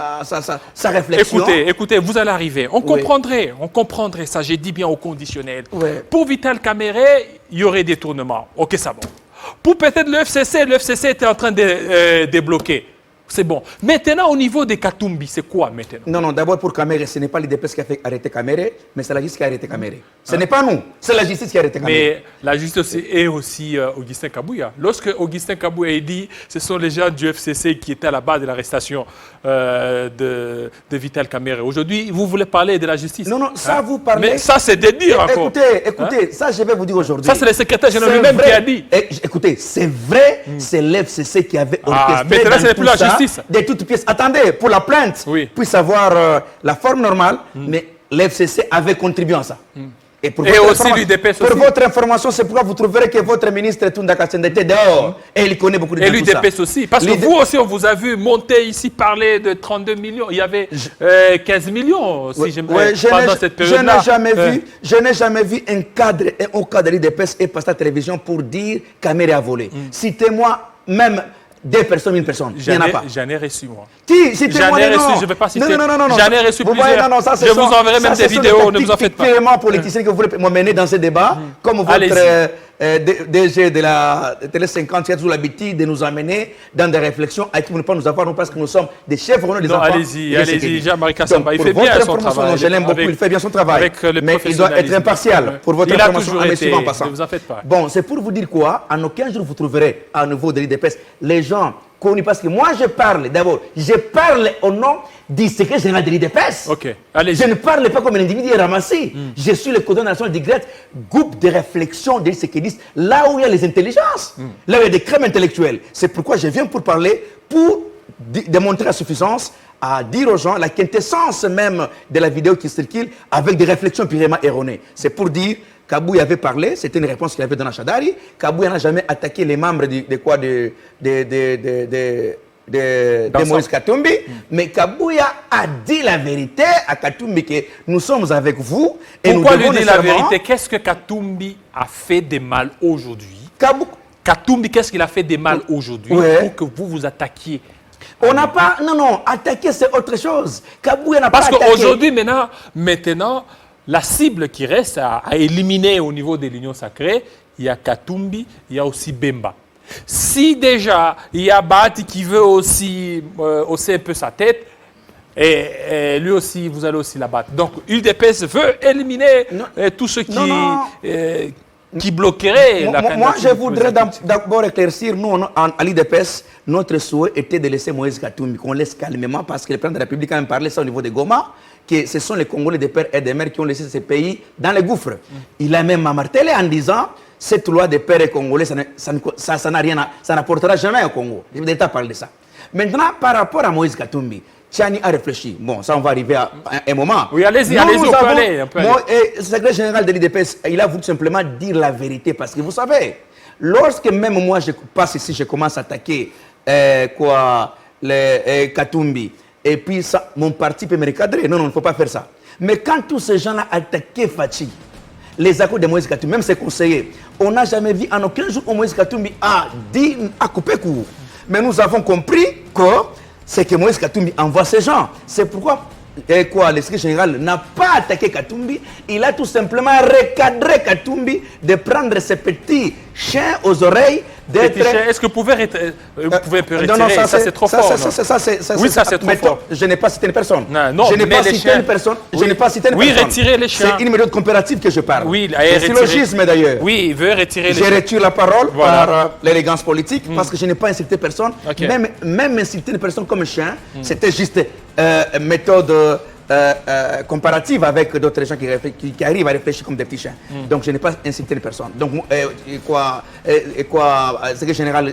sa réflexion. Écoutez, vous allez arriver. On comprendrait ça, j'ai dit bien au conditionnel. Pour Vital Kamerhe, il y aurait des tournements. Ok, ça va. Pour peut-être le FCC était en train de débloquer. C'est bon. Maintenant, au niveau des Katumbi, c'est quoi maintenant? Non, d'abord pour Kamerhe, ce n'est pas l'IDPS qui a fait arrêter Kamerhe, mais c'est la justice qui a arrêté Kamerhe. Ce n'est pas nous, c'est la justice qui a arrêté Kamerhe. Mais la justice est aussi Augustin Kabouya. Lorsque Augustin Kabouya dit ce sont les gens du FCC qui étaient à la base de l'arrestation de Vital Kamerhe. Aujourd'hui, vous voulez parler de la justice? Non, ça vous parlez... Mais ça, c'est de dire encore. Écoutez, ça, je vais vous dire aujourd'hui. Ça, c'est le secrétaire général lui-même qui a dit. Écoutez, c'est vrai, c'est l'FCC qui avait orchestré maintenant, ce n'est plus la justice. De toutes pièces. Attendez, pour la plainte, puisse avoir la forme normale, mais l'FCC avait contribué à ça. Et aussi l'UDPS aussi. Pour votre information, c'est pourquoi vous trouverez que votre ministre Tunda Kassende était dehors. Et il connaît beaucoup de choses. Et l'UDPS aussi. Parce que vous aussi, on vous a vu monter ici, parler de 32 millions. Il y avait 15 millions aussi pendant cette période-là. Je n'ai jamais vu un cadre de l'UDPS et passer à la télévision pour dire Kamerhe a volé. Citez-moi même 2 personnes, 1 personne. Il n'y en a pas. J'en ai reçu, moi. J'en ai reçu, je ne vais pas citer. Non. J'en ai reçu plusieurs. Je vous enverrai même des vidéos, ne vous en faites pas. C'est politicien que vous voulez m'emmener dans ce débat, comme votre DG de la Télé 50 qui a toujours l'habitude de nous amener dans des réflexions à qui vous ne pouvez pas nous avoir, parce que nous sommes des chefs des enfants. Allez-y, Jean-Marie Kassamba, il fait bien son travail. Je l'aime beaucoup, il fait bien son travail. Mais il doit être impartial. Pour votre information, ne vous en faites pas. Bon, c'est pour vous dire quoi? En aucun jour vous trouverez à nouveau de l'IDPS les gens connus, parce que moi je parle au nom du secrétaire général de l'IDPS. Je ne parle pas comme un individu ramassé. Je suis le coordonnateur national du GRET, groupe de réflexion de ce qu'ils disent, là où il y a les intelligences, là où il y a des crèmes intellectuelles. C'est pourquoi je viens pour parler, pour démontrer la suffisance, à dire aux gens la quintessence même de la vidéo qui circule avec des réflexions purement erronées. C'est pour dire Kabouya avait parlé, c'était une réponse qu'il avait donnée à Chadari. Kabouya n'a jamais attaqué les membres de Moïse Katumbi, mais Kabouya a dit la vérité à Katumbi que nous sommes avec vous. Et pourquoi lui dire la vérité? Qu'est-ce que Katumbi a fait de mal aujourd'hui? Katumbi, qu'est-ce qu'il a fait de mal aujourd'hui pour que vous vous attaquiez? On n'a pas... Non, attaquer c'est autre chose. Kabouya n'a pas attaqué. Parce qu'aujourd'hui, maintenant, la cible qui reste à éliminer au niveau de l'Union sacrée, il y a Katumbi, il y a aussi Bemba. Si déjà il y a Bahati qui veut aussi hausser un peu sa tête, et lui aussi, vous allez aussi la battre. Donc, UDPS veut éliminer tous ceux qui bloqueraient la candidature. Moi, je voudrais d'abord éclaircir, nous, à l'UDPS, notre souhait était de laisser Moïse Katumbi, qu'on laisse calmement, parce que le président de la République a même parlé ça au niveau de Goma, que ce sont les Congolais des pères et des mères qui ont laissé ces pays dans les gouffres. Il a même martelé en disant, cette loi des pères et congolais, ça n'apportera jamais au Congo. Je vais déjà parler de ça. Maintenant, par rapport à Moïse Katumbi, Tchani a réfléchi. Bon, ça, on va arriver à un moment. Oui, allez-y, on peut aller. Le secrétaire général de l'IDPS, il a voulu simplement dire la vérité, parce que vous savez, lorsque même moi, je passe ici, je commence à attaquer Katumbi, et puis ça, mon parti peut me recadrer. Non, il ne faut pas faire ça. Mais quand tous ces gens-là attaquaient Fachi, les accords de Moïse Katumbi, même ses conseillers, on n'a jamais vu en aucun jour où Moïse Katumbi a coupé court. Mais nous avons compris que c'est que Moïse Katumbi envoie ces gens. C'est pourquoi le secrétaire général n'a pas attaqué Katumbi. Il a tout simplement recadré Katumbi de prendre ses petits chiens aux oreilles. Est-ce que vous pouvez retirer? Non, ça c'est trop fort. Oui, ça c'est trop fort. Je n'ai pas cité une personne. Non, je n'ai pas cité une personne. Oui, retirer les chiens. C'est une méthode comparative que je parle. Oui, c'est syllogisme d'ailleurs. Oui, il veut retirer les chiens. Je retire la parole par l'élégance politique, parce que je n'ai pas insulté personne. Même insulter une personne comme un chien, c'était juste une méthode comparative avec d'autres gens qui arrivent à réfléchir comme des petits chiens. Donc je n'ai pas insulté les personnes. Donc secrétaire général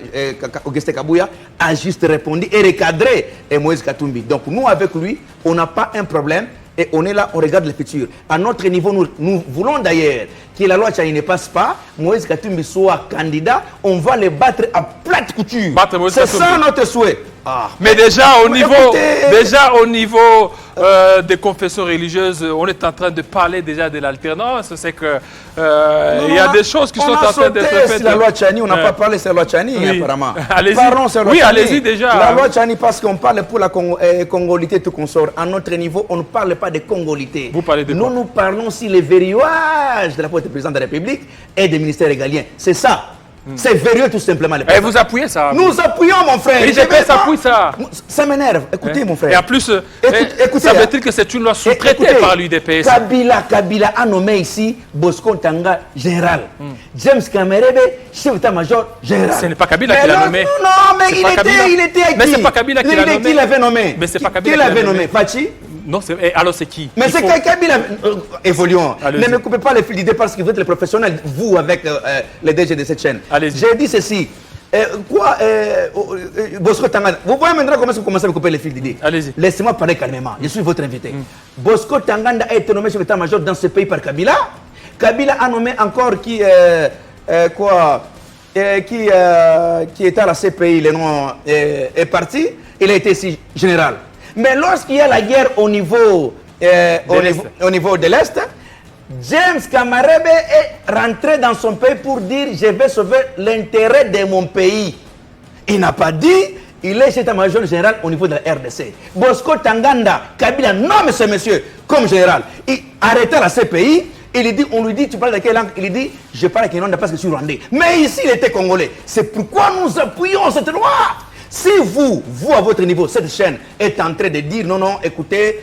Augustin Kabouya a juste répondu et recadré Moïse Katumbi. Donc nous avec lui, on n'a pas un problème. Et on est là, on regarde le futur. À notre niveau, nous voulons d'ailleurs que la loi Tchani ne passe pas. Moïse Katumbi soit candidat. On va le battre à plate couture. C'est ça notre souhait. Ah. Mais déjà au niveau, des confessions religieuses, on est en train de parler déjà de l'alternance. C'est que il y a des choses qui sont en train d'être faites. La loi Tchani, on n'a pas parlé de la loi Tchani apparemment. Allez-y. Oui, allez-y déjà. La loi Tchani, parce qu'on parle pour la congolité tout consort. À notre niveau, on ne parle pas de congolité. Vous parlez de quoi? Nous parlons aussi les verrouillages de la poste du président de la République et des ministères régaliens. C'est ça. C'est verrouillé tout simplement. Et vous appuyez ça? Nous appuyons, mon frère. L'UDPS appuie ça. Ça m'énerve. Écoutez, mon frère. Et en plus, écoutez, ça veut dire que c'est une loi sous-traitée par l'UDPS. Kabila a nommé ici Bosco Ntanga général. James Kamerebe, chef d'état-major général. Ce n'est pas Kabila qui l'a nommé. Non, mais il était avec qui? Mais c'est pas Kabila qui l'a nommé. Qui l'avait nommé? Mais c'est pas Kabila qui l'avait nommé. Fachi? Non, alors c'est qui? Mais c'est Kabila. Évoluons. Ne me coupez pas les fils d'idées parce que vous êtes les professionnels, vous, avec les DG de cette chaîne. J'ai dit ceci. Bosco Tanganda, vous voyez maintenant comment vous commencez à me couper les fils d'idées. Allez-y. Laissez-moi parler calmement. Je suis votre invité. Bosco Tanganda a été nommé chef d'état-major dans ce pays par Kabila. Kabila a nommé encore qui était à la CPI, le nom est parti. Il a été ici général. Mais lorsqu'il y a la guerre au niveau de l'Est, James Kamerebe est rentré dans son pays pour dire « je vais sauver l'intérêt de mon pays ». Il n'a pas dit « il est chef d'état-major général au niveau de la RDC ». Bosco Tanganda, Kabila nomme ce monsieur comme général. Il arrêtait la CPI. On lui dit, tu parles de quelle langue? Il dit, je parle avec une langue parce que je suis rwandais. Mais ici, il était congolais. C'est pourquoi nous appuyons cette loi. Si vous, à votre niveau, cette chaîne est en train de dire non, écoutez,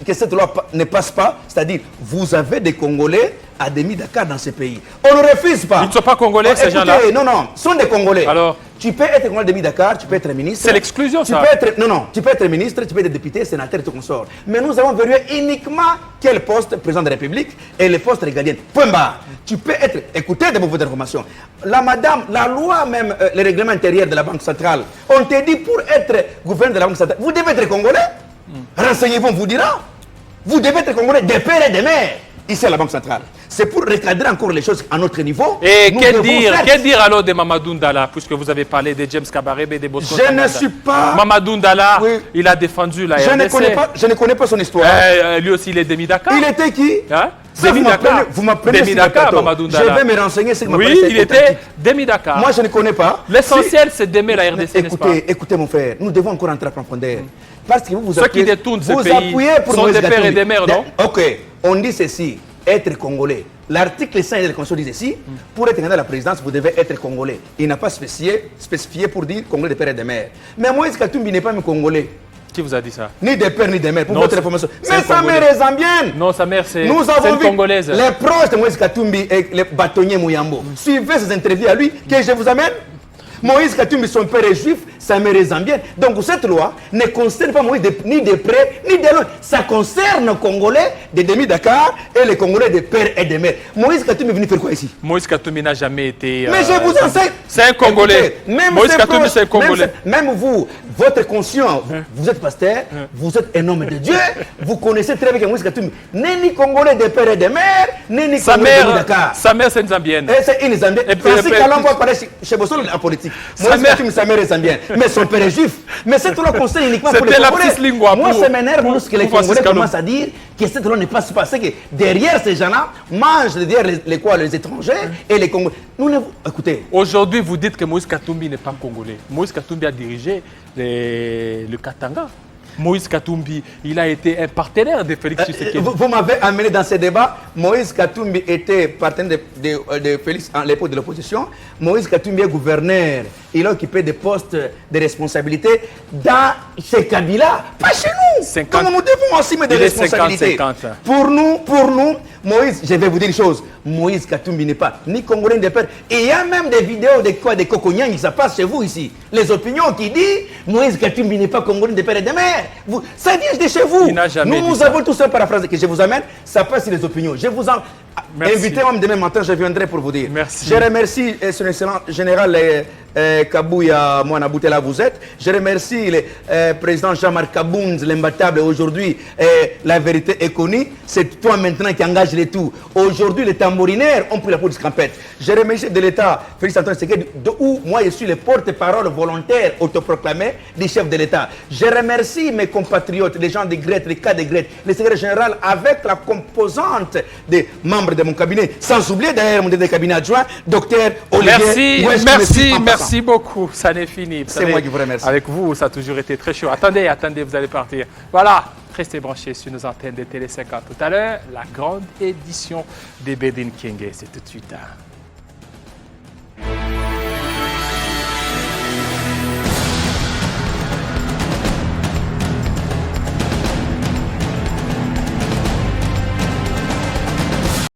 que cette loi ne passe pas, c'est-à-dire, vous avez des Congolais à demi-Dakar dans ce pays. On ne refuse pas. Ils ne sont pas Congolais, ces gens-là? Non, ce sont des Congolais. Alors, tu peux être Congolais demi-Dakar, tu peux être ministre. C'est l'exclusion, ça. Tu peux être ministre, tu peux être député, sénateur et tout consort. Mais nous avons verrouillé uniquement quel poste, président de la République, et les postes régaliens. Point barre. Tu peux être, écoutez de votre information. La loi même, le règlement intérieur de la Banque centrale, on te dit pour être gouverneur de la Banque centrale, vous devez être Congolais. Renseignez-vous, on vous dira. Vous devez être Congolais des pères et des mères. Ici à la Banque centrale. C'est pour recadrer encore les choses à notre niveau. Et quel dire alors de Mamadou Ndala, puisque vous avez parlé de James Kabarebe et de Bosco Tanganda? Je ne suis pas... Mamadou Ndala, oui. Il a défendu la RDC. Je ne connais pas son histoire. Lui aussi, il est demi-Dakar. Il était qui? Demi-Dakar. Vous m'apprenez demi-Dakar, Mamadou Ndala. Je vais me renseigner. Oui, il était demi-Dakar. Moi, je ne connais pas. L'essentiel, c'est d'aimer la RDC, n'est-ce pas? Écoutez, mon frère, nous devons encore entrer en profondeur. Parce que vous ceux qui détournent ce pays sont des pères et des mères, non? Ok, on dit ceci. Être congolais. L'article 5 de la Constitution dit ceci, pour être candidat à la présidence, vous devez être congolais. Il n'a pas spécifié pour dire congolais des pères et des mères. Mais Moïse Katumbi n'est pas même congolais. Qui vous a dit ça? Ni des pères ni des mères, pour votre information. Mais sa mère est zambienne. Non, sa mère c'est une congolaise. Les proches de Moïse Katumbi et le bâtonnier Mouyambo. Suivez ces interviews à lui que je vous amène. Moïse Katumbi, son père est juif, sa mère est zambienne. Donc cette loi ne concerne pas Moïse ni de près ni de loin. Ça concerne les Congolais de demi-Dakar et les Congolais de père et de mère. Moïse Katumbi est venu faire quoi ici? Moïse Katumbi n'a jamais été... Mais je vous enseigne. C'est un Congolais. Moïse Katumbi, c'est un Congolais. Même vous, votre conscient, vous êtes pasteur, vous êtes un homme de Dieu, vous connaissez très bien que Moïse Katumbi n'est ni Congolais de père et de mère, ni Congolais de demi-Dakar. Sa mère, c'est une Zambienne. C'est une Zambienne. Francis Kalongo apparaît chez Bossol en politique. Sa mère est zambienne, mais son père est juif. Mais cette loi concerne uniquement pour les Congolais. Moi, ça m'énerve lorsque les Congolais commencent à dire que cette loi ne passe pas. C'est que derrière ces gens-là, mangent derrière les étrangers et les Congolais. Écoutez. Aujourd'hui, vous dites que Moïse Katumbi n'est pas congolais. Moïse Katumbi a dirigé le Katanga. Moïse Katumbi, il a été un partenaire de Félix Tshisekedi. Vous m'avez amené dans ce débat. Moïse Katumbi était partenaire de Félix à l'époque de l'opposition. Moïse Katumbi est gouverneur. Il a occupé des postes de responsabilité chez Kabila, pas chez nous. 50. Donc nous devons assumer des responsabilités. 50. Pour nous, Moïse, je vais vous dire une chose. Moïse Katumbi n'est pas ni Congolais ni de père. Et il y a même des vidéos des Kokonyang, ça passe chez vous ici. Les opinions qui disent Moïse Katumbi n'est pas Congolais de père et de mère. Ça vient de chez vous. Il n'a jamais nous avons tout ça paraphrase que je vous amène. Ça passe sur les opinions. Merci. Invitez-moi demain matin, je viendrai pour vous dire. Merci. Je remercie son excellent général Kabouya Mouanaboutela, vous êtes. Je remercie le président Jean-Marc Kabound, l'imbattable. Aujourd'hui, la vérité est connue. C'est toi maintenant qui engage les tout. Aujourd'hui, les tambourinaires ont pris la peau de scampette. Je remercie de l'État, Félix Antoine Tshisekedi, où moi je suis le porte-parole volontaire autoproclamé du chef de l'État. Je remercie mes compatriotes, les gens de Grette, les cas de Grette, le secrétaire général avec la composante des membres de mon cabinet, sans oublier d'ailleurs mon cabinet adjoint, docteur Olivier. Merci beaucoup. Ça n'est fini. C'est moi qui vous remercie. Avec vous, ça a toujours été très chaud. Attendez, vous allez partir. Voilà, restez branchés sur nos antennes de Télé 50. Tout à l'heure, la grande édition des Bedin King. C'est tout de suite.